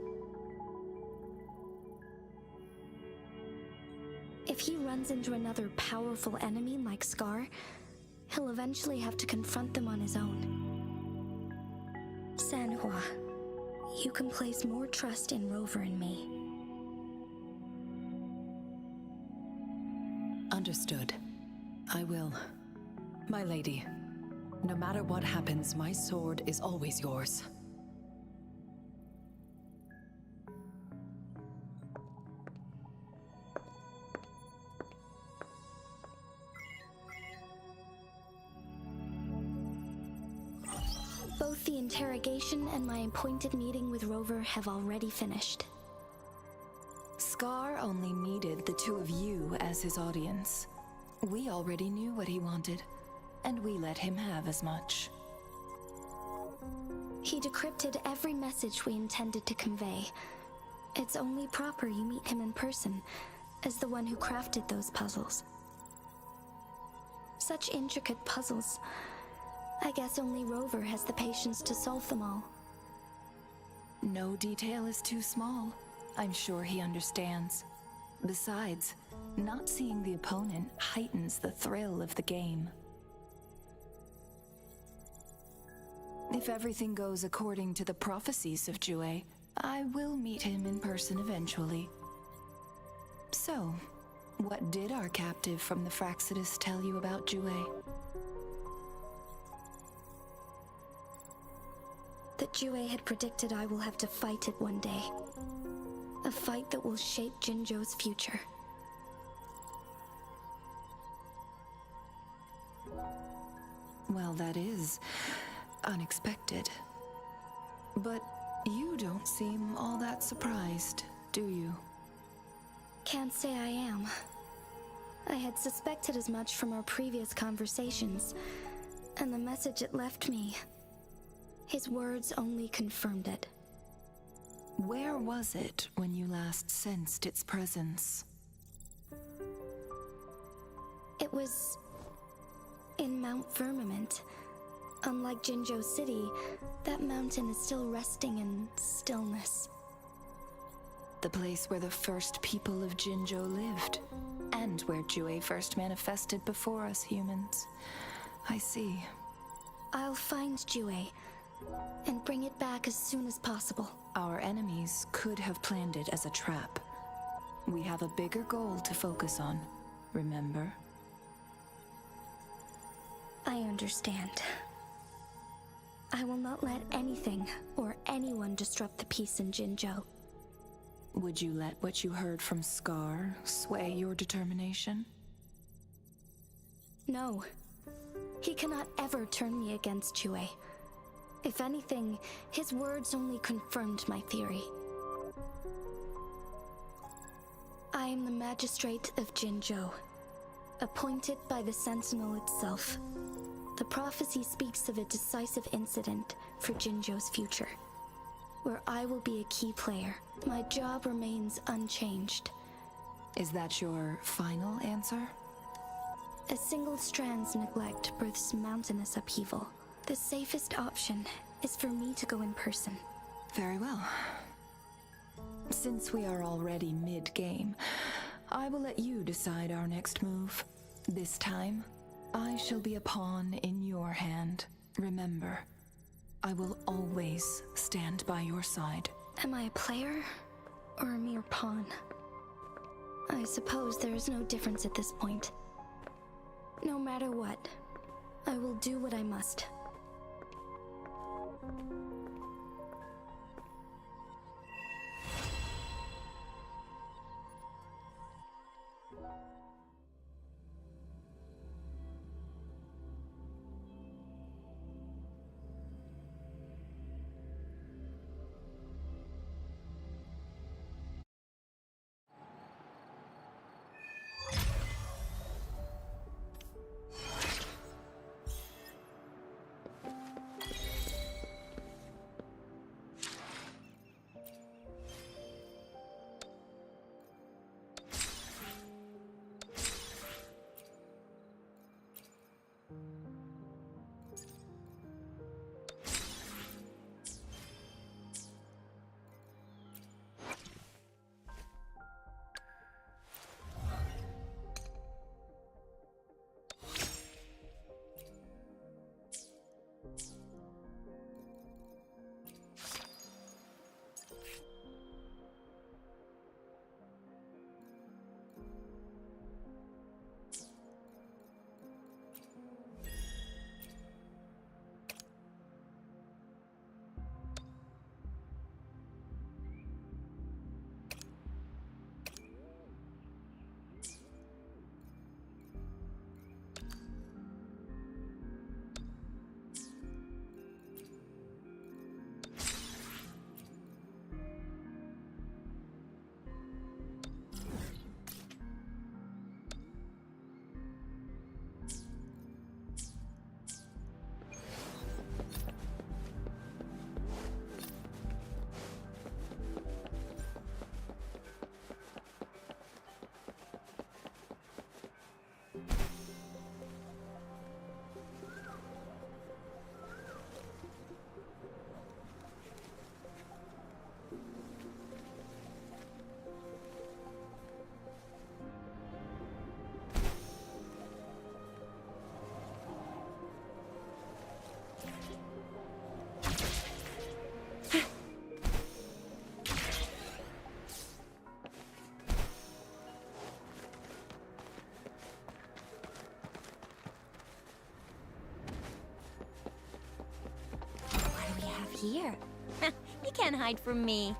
If he runs into another powerful enemy like Scar, he'll eventually have to confront them on his own. Sanhua, you can place more trust in Rover and me. Understood. I will. My lady, no matter what happens, my sword is always yours. Both the interrogation and my appointed meeting with Rover have already finished. Scar only needed the two of you as his audience. We already knew what he wanted, and we let him have as much. He decrypted every message we intended to convey. It's only proper you meet him in person, as the one who crafted those puzzles. Such intricate puzzles. I guess only Rover has the patience to solve them all. No detail is too small. I'm sure he understands. Besides, not seeing the opponent heightens the thrill of the game. If everything goes according to the prophecies of Jue, I will meet him in person eventually. So, what did our captive from the Fraxidus tell you about Jue? That Jue had predicted I will have to fight it one day. A fight that will shape Jinzhou's future. Well, that is unexpected. But you don't seem all that surprised, do you? Can't say I am. I had suspected as much from our previous conversations, and the message it left me, his words only confirmed it. Where was it when you last sensed its presence? It was in Mount Firmament. Unlike Jinzhou City, that mountain is still resting in stillness. The place where the first people of Jinzhou lived, and where Jue first manifested before us humans. I see. I'll find Jue and bring it back as soon as possible. Our enemies could have planned it as a trap. We have a bigger goal to focus on, remember? I understand. I will not let anything or anyone disrupt the peace in Jinzhou. Would you let what you heard from Scar sway your determination? No. He cannot ever turn me against Jue. If anything, his words only confirmed my theory. I am the magistrate of Jinzhou, appointed by the Sentinel itself. The prophecy speaks of a decisive incident for Jinzhou's future, where I will be a key player. My job remains unchanged. Is that your final answer? A single strand's neglect births mountainous upheaval. The safest option is for me to go in person. Very well. Since we are already mid-game, I will let you decide our next move. This time, I shall be a pawn in your hand. Remember, I will always stand by your side. Am I a player or a mere pawn? I suppose there is no difference at this point. No matter what, I will do what I must. here. You can't hide from me.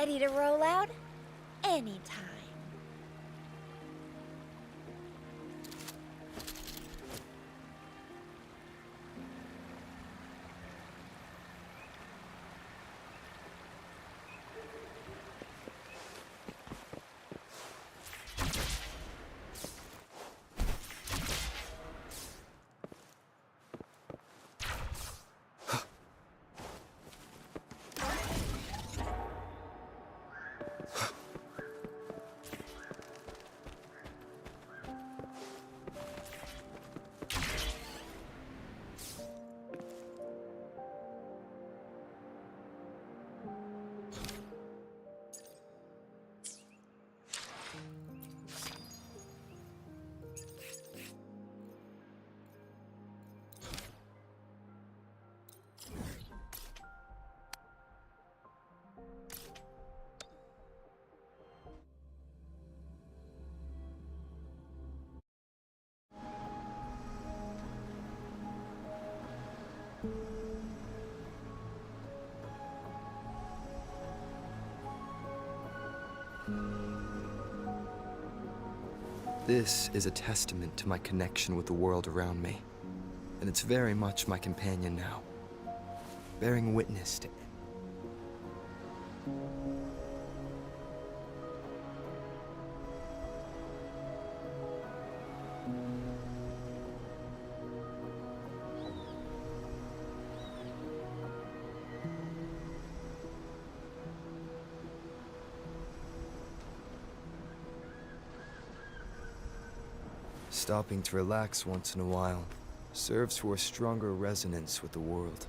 Ready to roll out? Anytime. This is a testament to my connection with the world around me, and it's very much my companion now, bearing witness to stopping to relax once in a while serves for a stronger resonance with the world.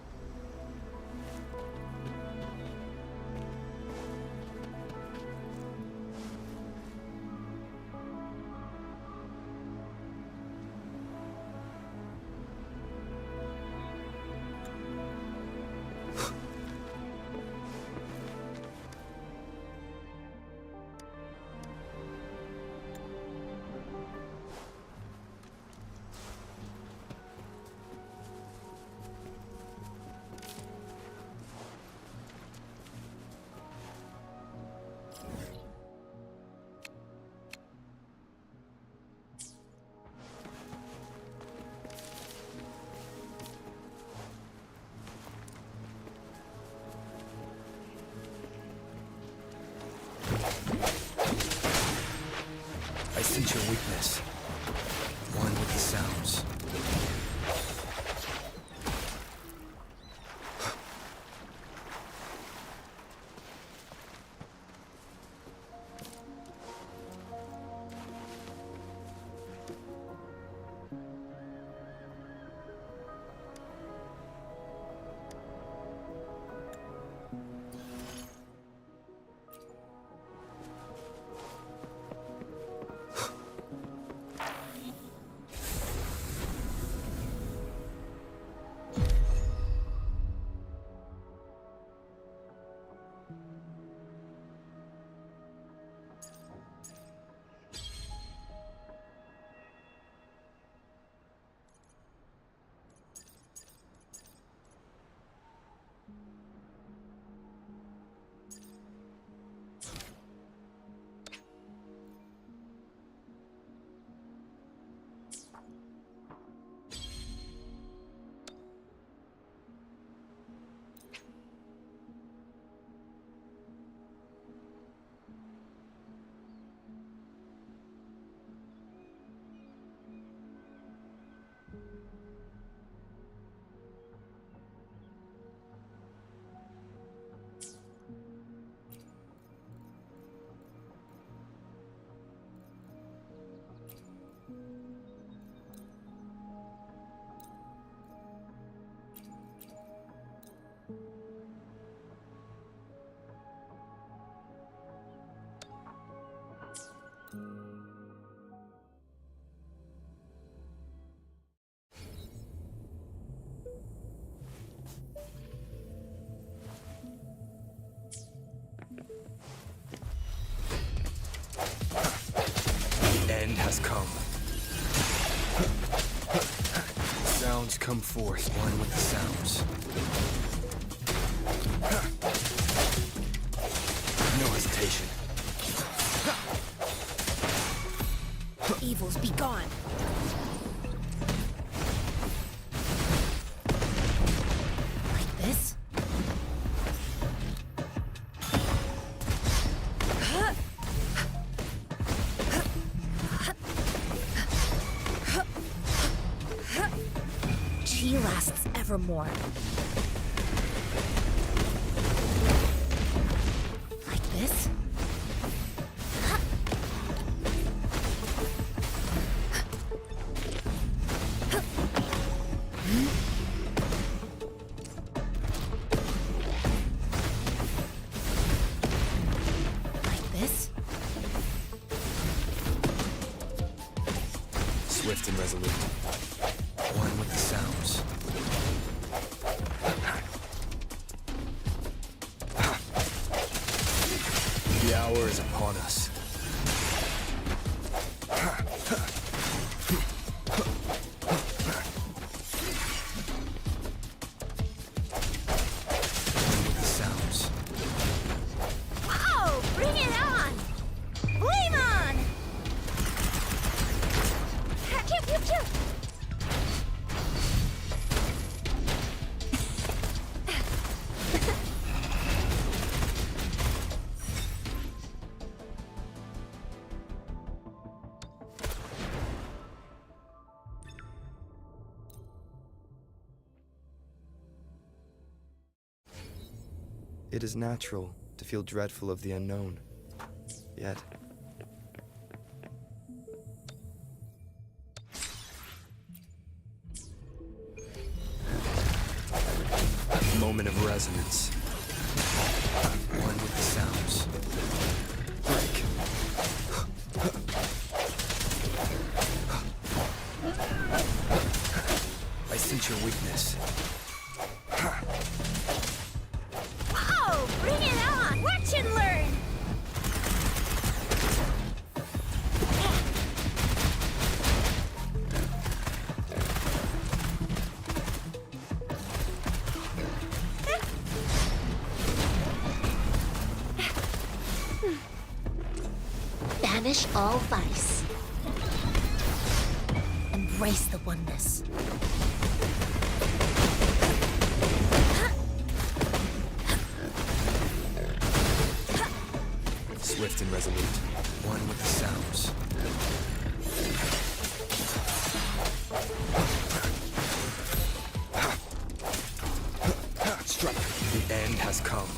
I sense your weakness. One with the sounds. End has come. Sounds come forth, one with the sounds. No simulation. Evils be gone. Like this? Chi lasts evermore. Like this? Like this? Swift and resolute. One with the sounds. The hour is upon us. One with the sounds. Wow! Bring it on! Flame on! Pew, pew, pew. It is natural to feel dreadful of the unknown. Yet, Moment of resonance. One with the sounds. Break. I sense your weakness. Wow! Bring it on! Watch and learn! Banish all vice. Embrace the oneness. Swift and resolute. One with the sounds. Strike. The end has come.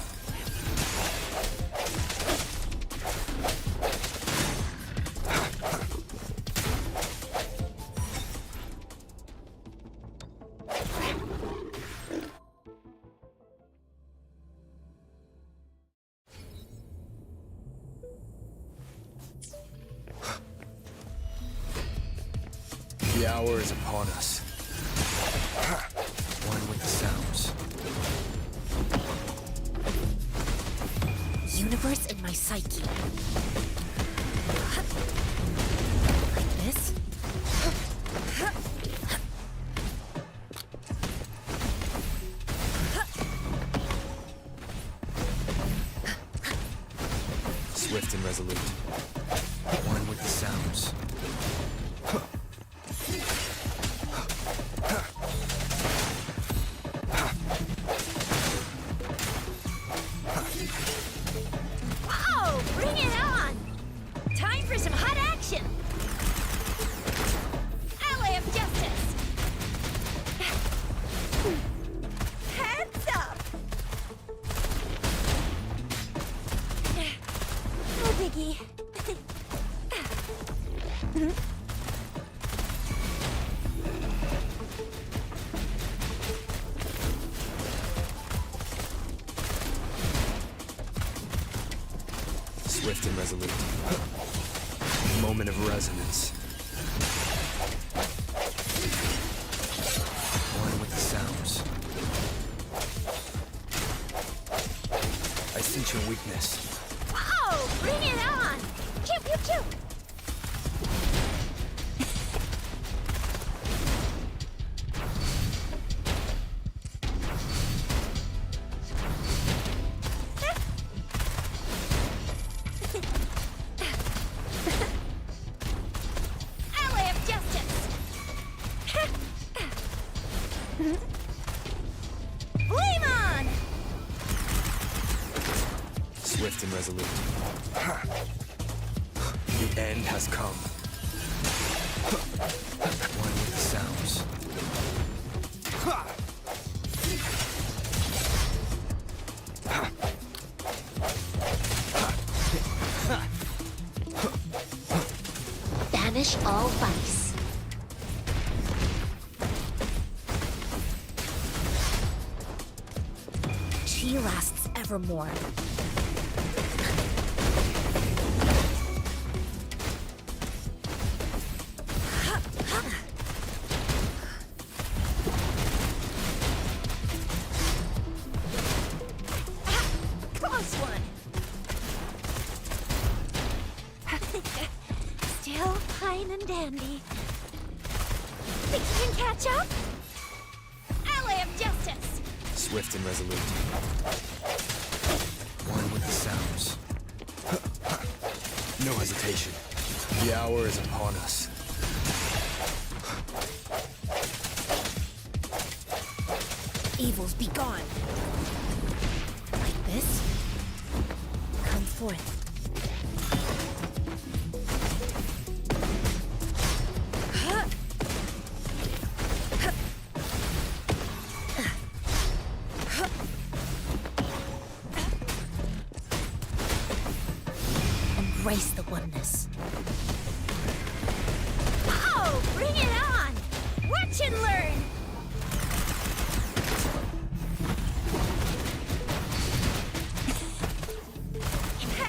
The hour is upon us. One with the sounds. Universe in my psyche. Like this? Swift and resolute. One with the sounds. Wow! Bring it on! Time for some hot action! Ally of Justice! Heads up! No biggie. Swift and resolute. Moment of resonance. One with the sounds. I sense your weakness. Wow! Bring it on! Pew, pew, pew! end has come. One with the sounds. Banish all vice. She lasts evermore. Close one. Still fine and dandy. Think you can catch up? Ally of justice. Swift and resolute. One with the sounds. No hesitation. The hour is upon us. Evils be gone. Like this? Come forth. Embrace the oneness. Oh, bring it on! Watch and learn!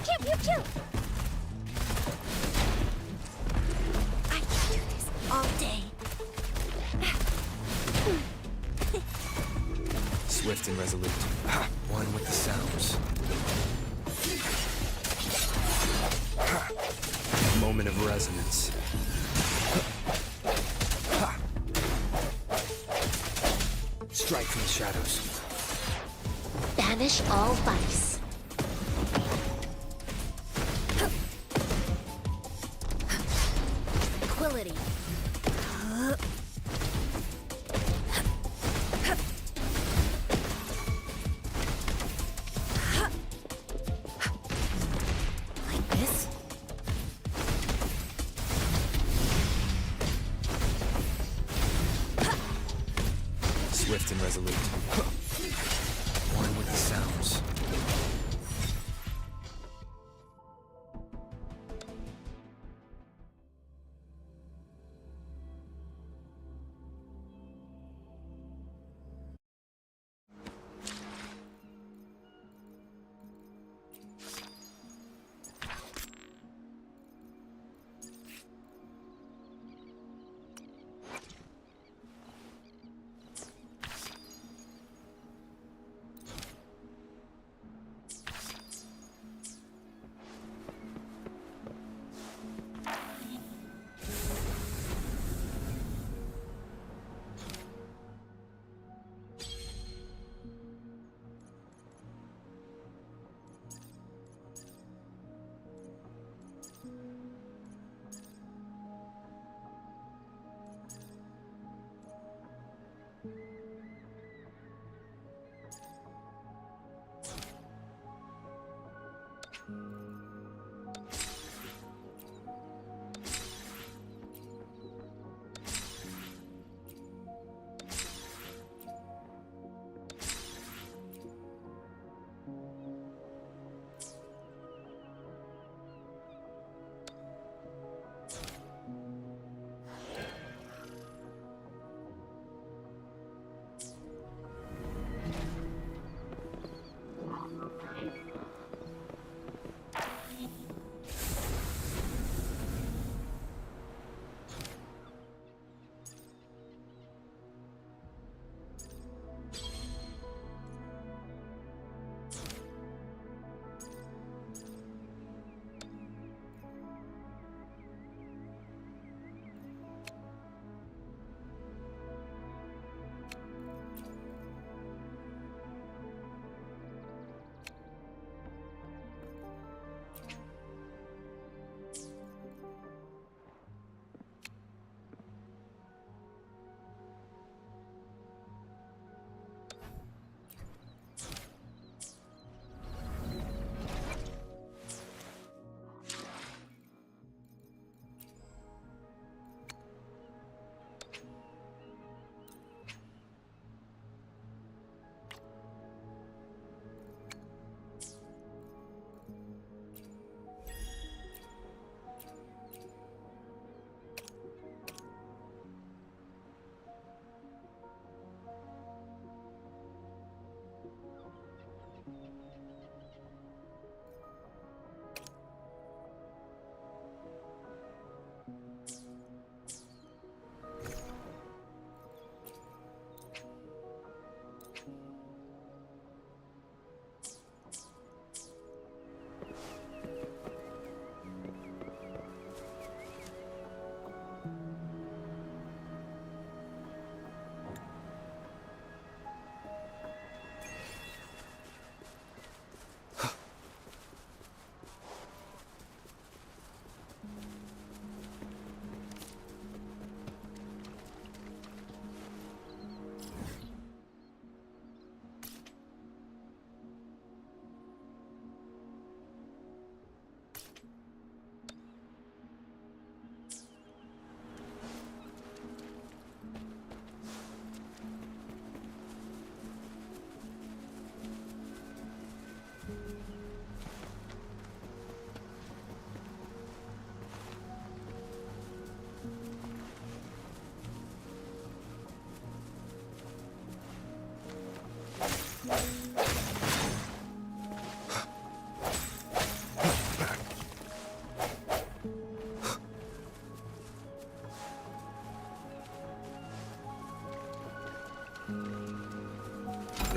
Pew, pew, pew! I can do this all day. Swift and resolute. One with the sounds. Moment of resonance. Strike from the shadows. Banish all vice. Tranquility. Like this? Swift and resolute. One with the sounds.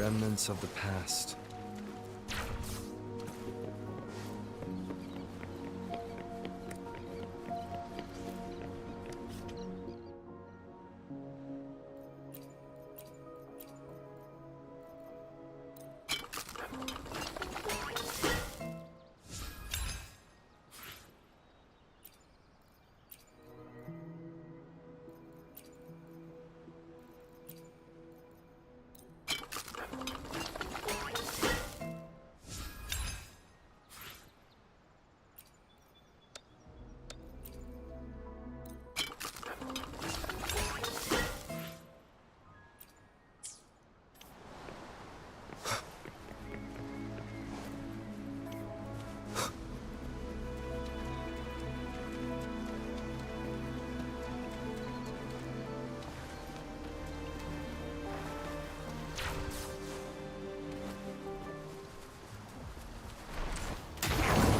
Remnants of the past.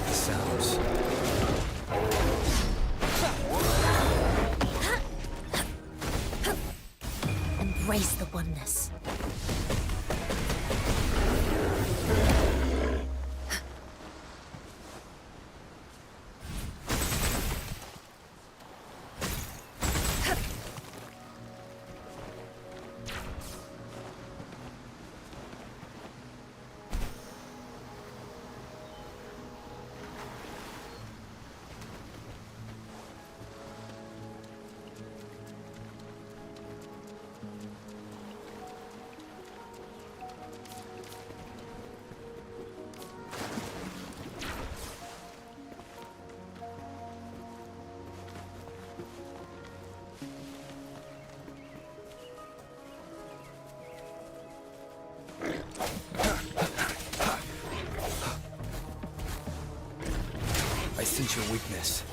The sounds. Embrace the oneness. I sense your weakness.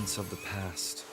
remnants of the past.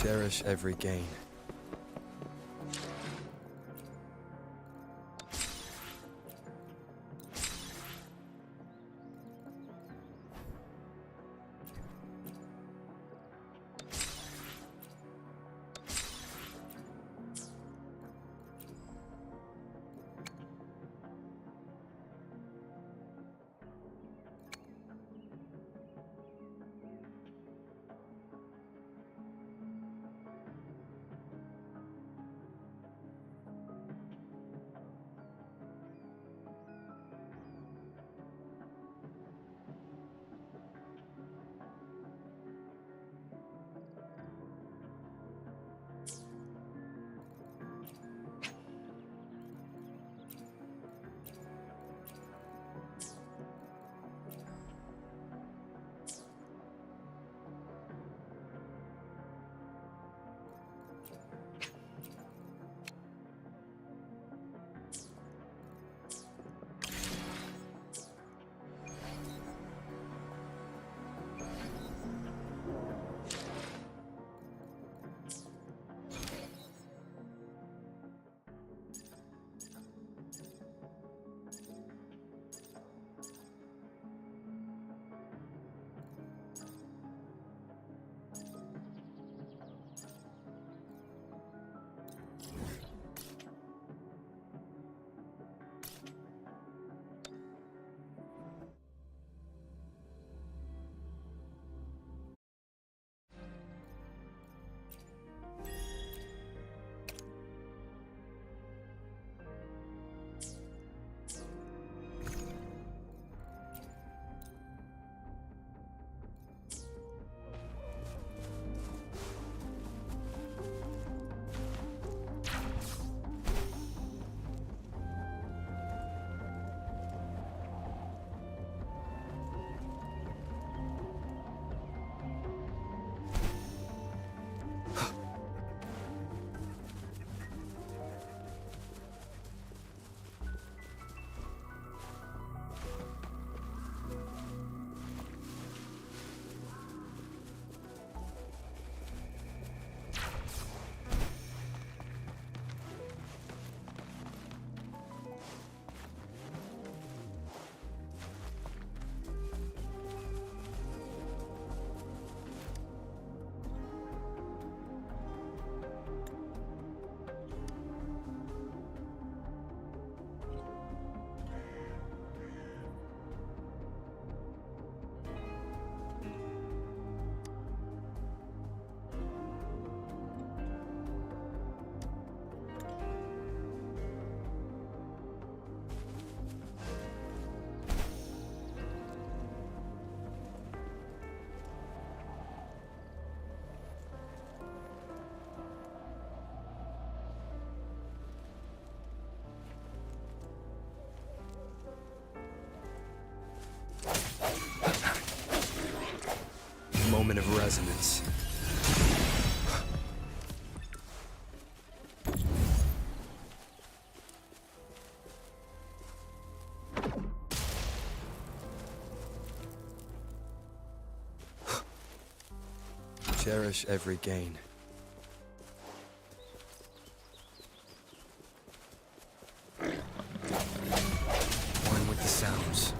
Cherish every gain. Moment of resonance. Cherish every gain. One with the sounds.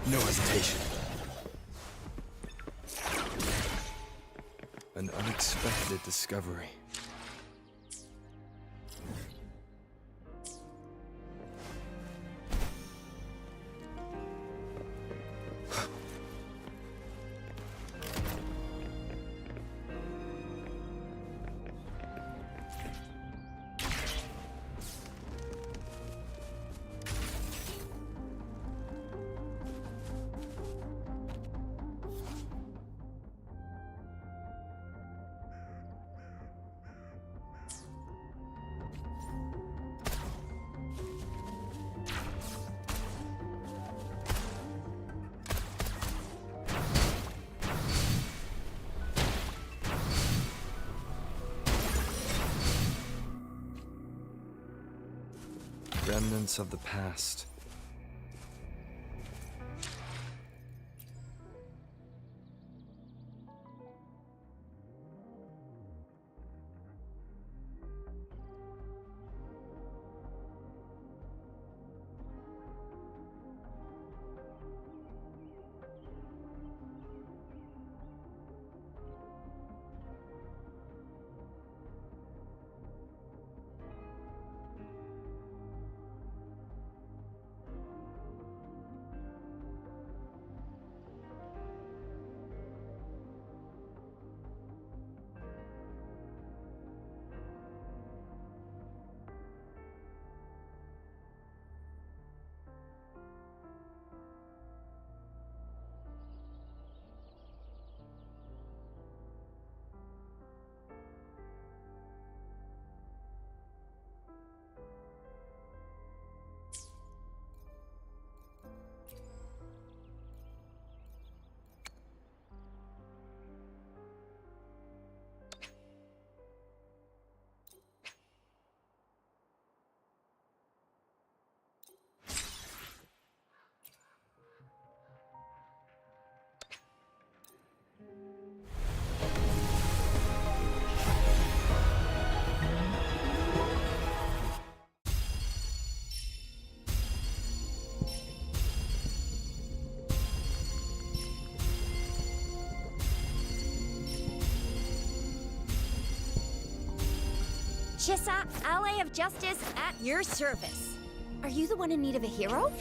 No hesitation. An unexpected discovery. Remnants of the past. Chissa, ally of justice, at your service. Are you the one in need of a hero?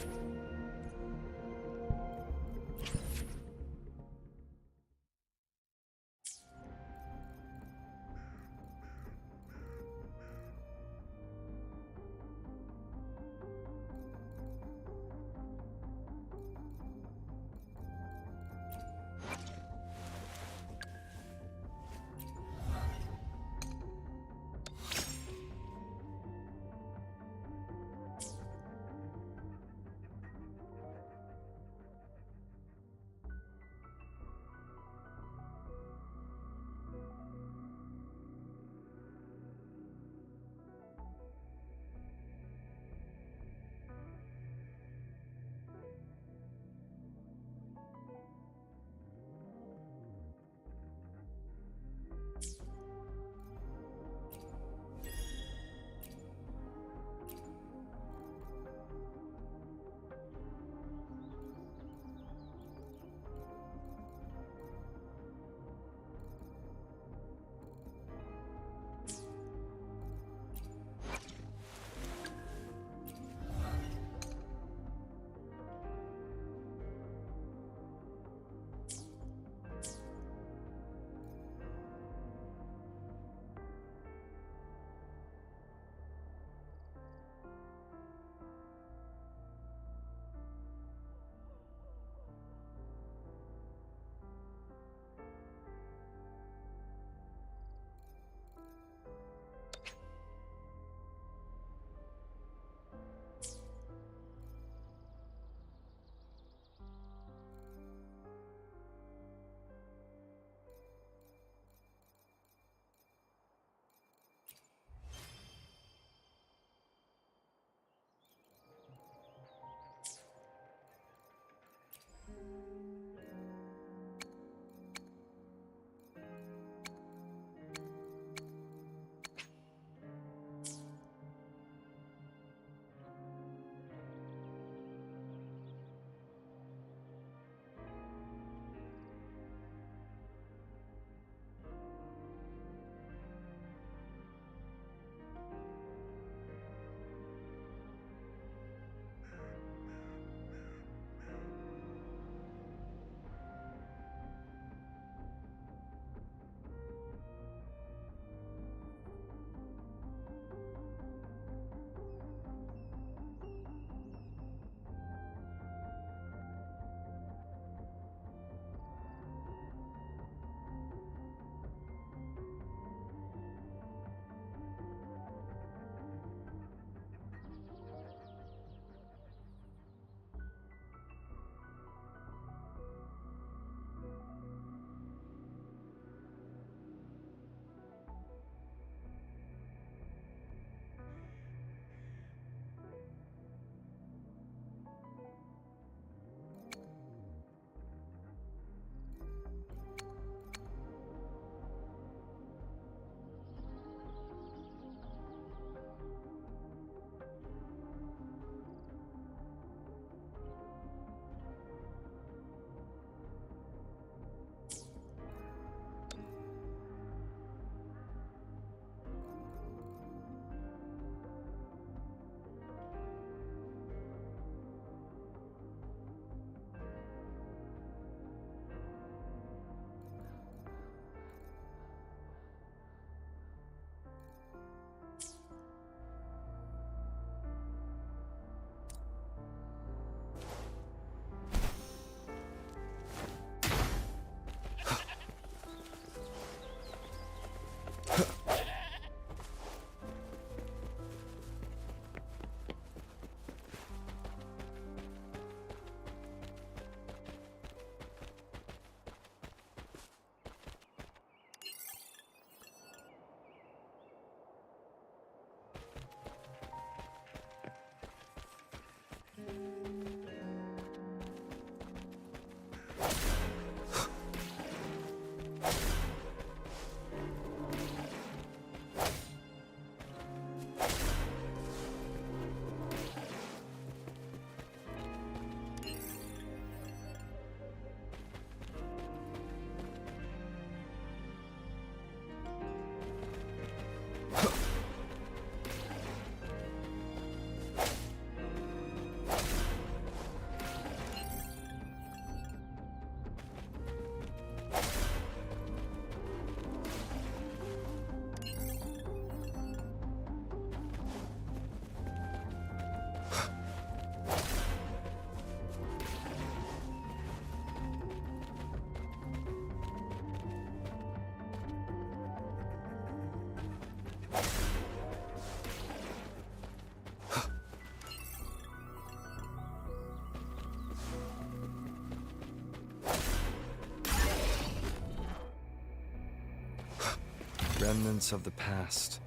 Remnants of the past.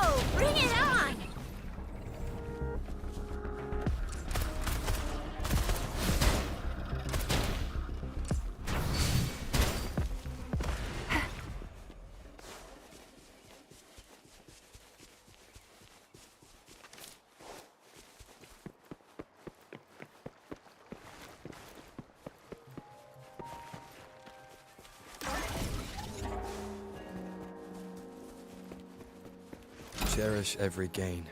Oh, bring it on! Cherish every gain.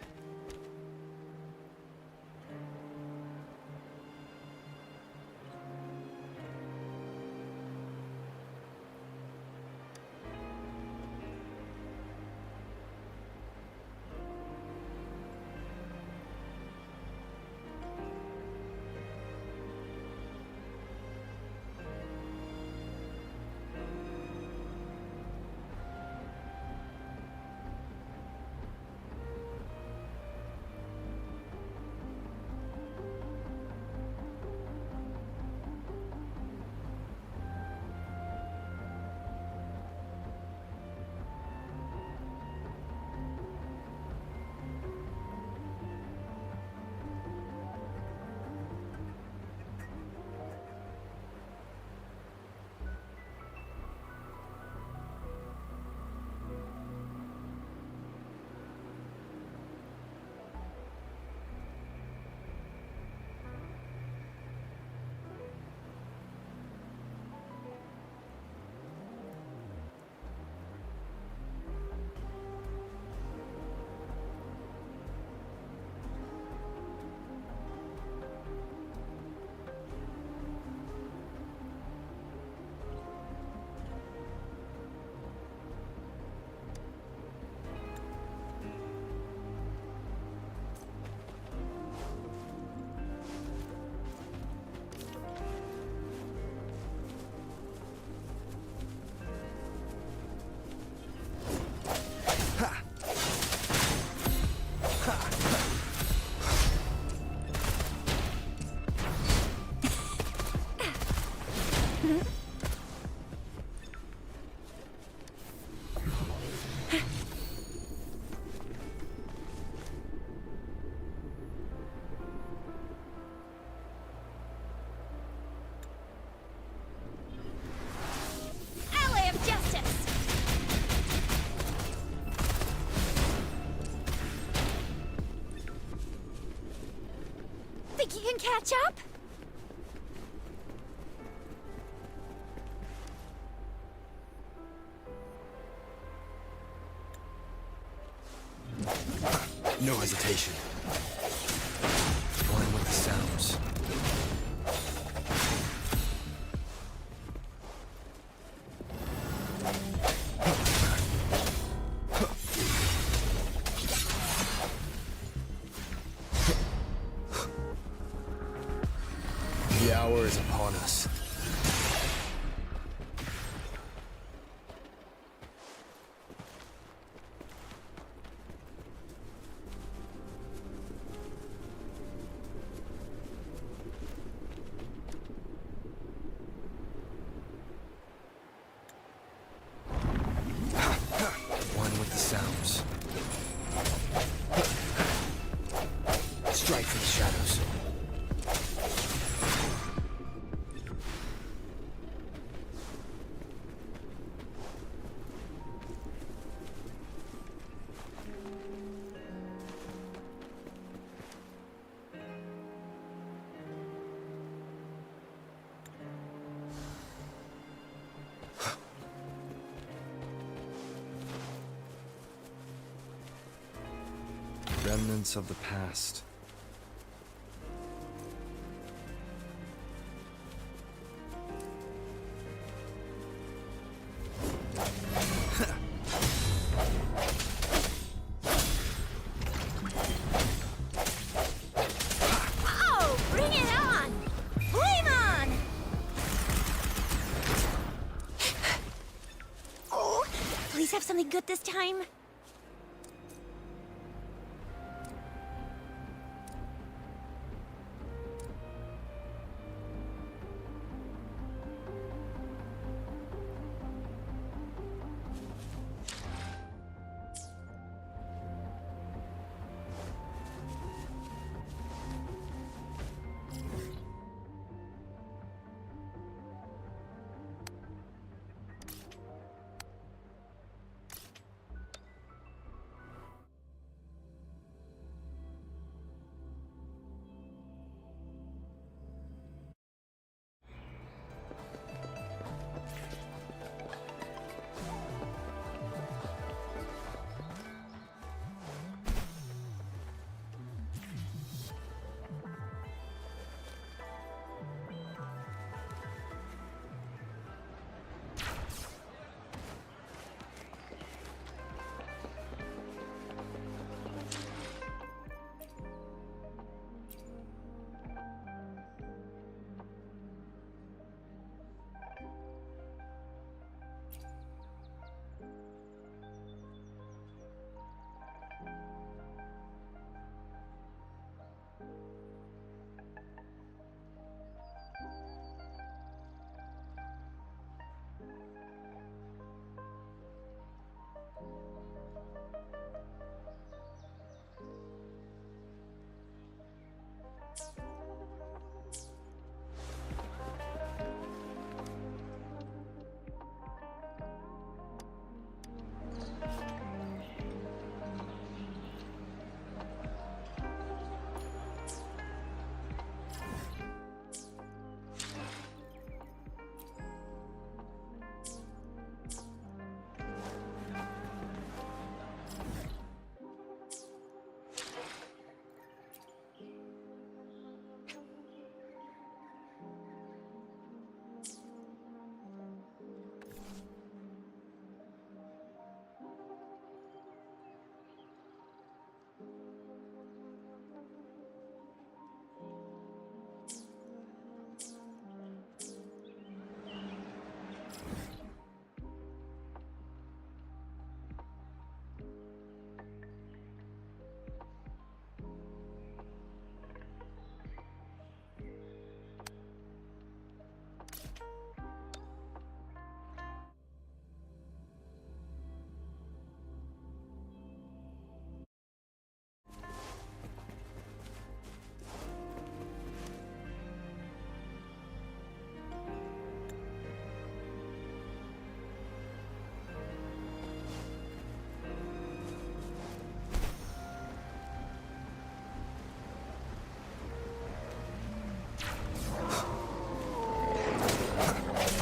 Alley of Justice! Think you can catch up? No hesitation. One with the sounds. The hour is upon us. Remnants of the past. Oh, bring it on! Flame on! Oh, please have something good this time.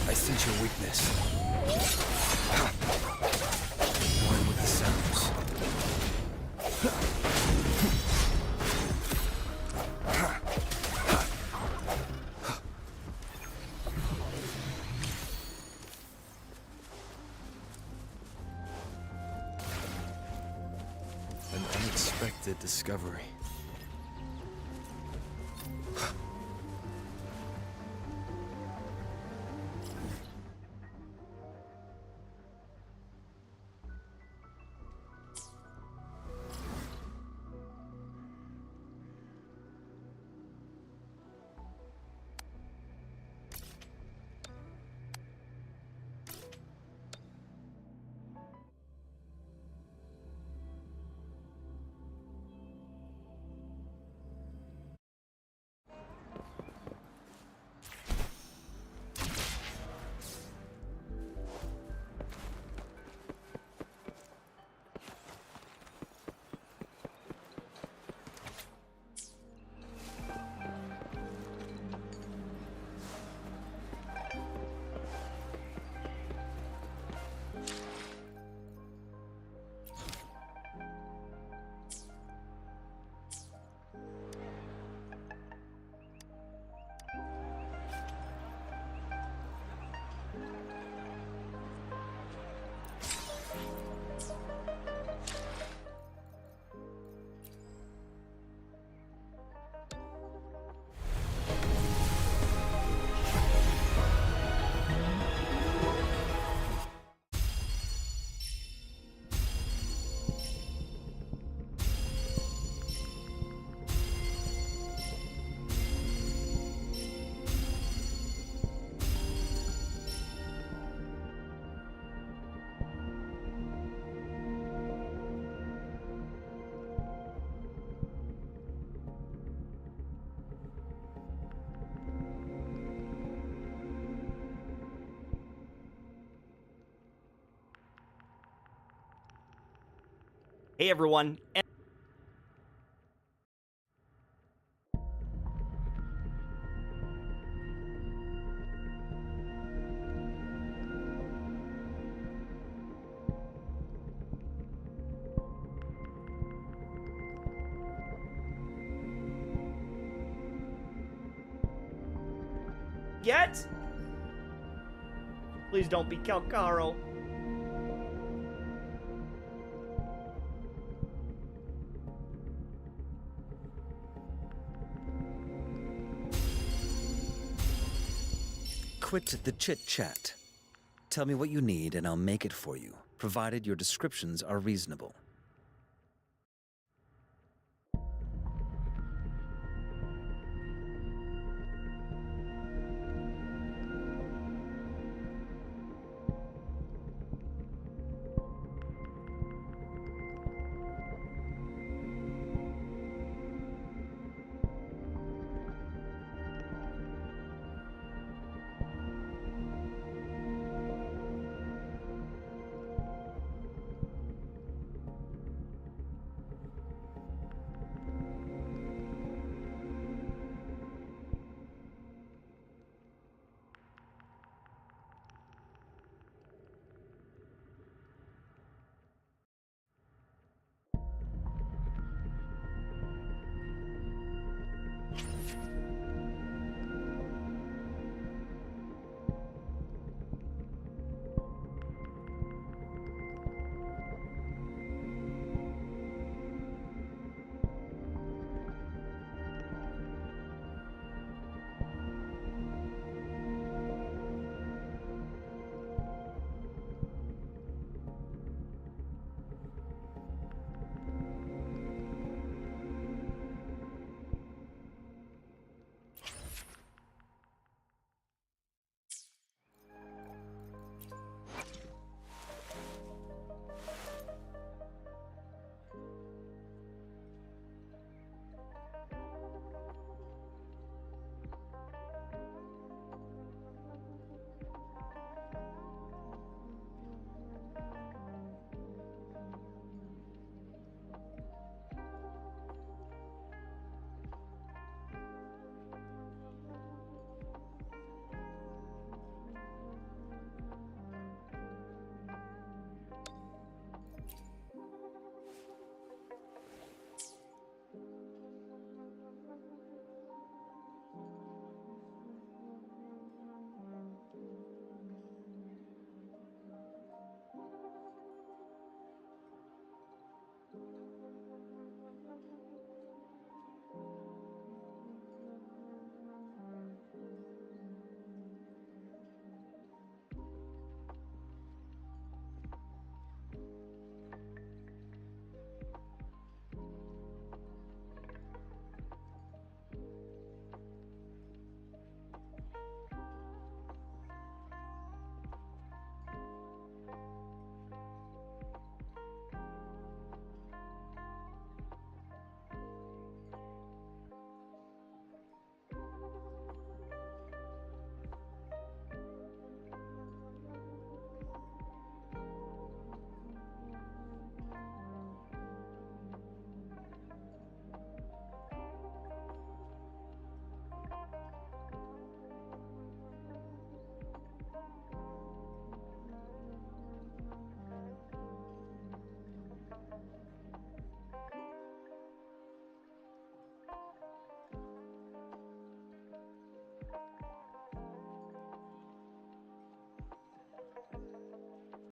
I sense your weakness. One with the sounds. An unexpected discovery. Hey everyone. Yet? Please don't be Calcaro. Quit the chit-chat. Tell me what you need and I'll make it for you, provided your descriptions are reasonable.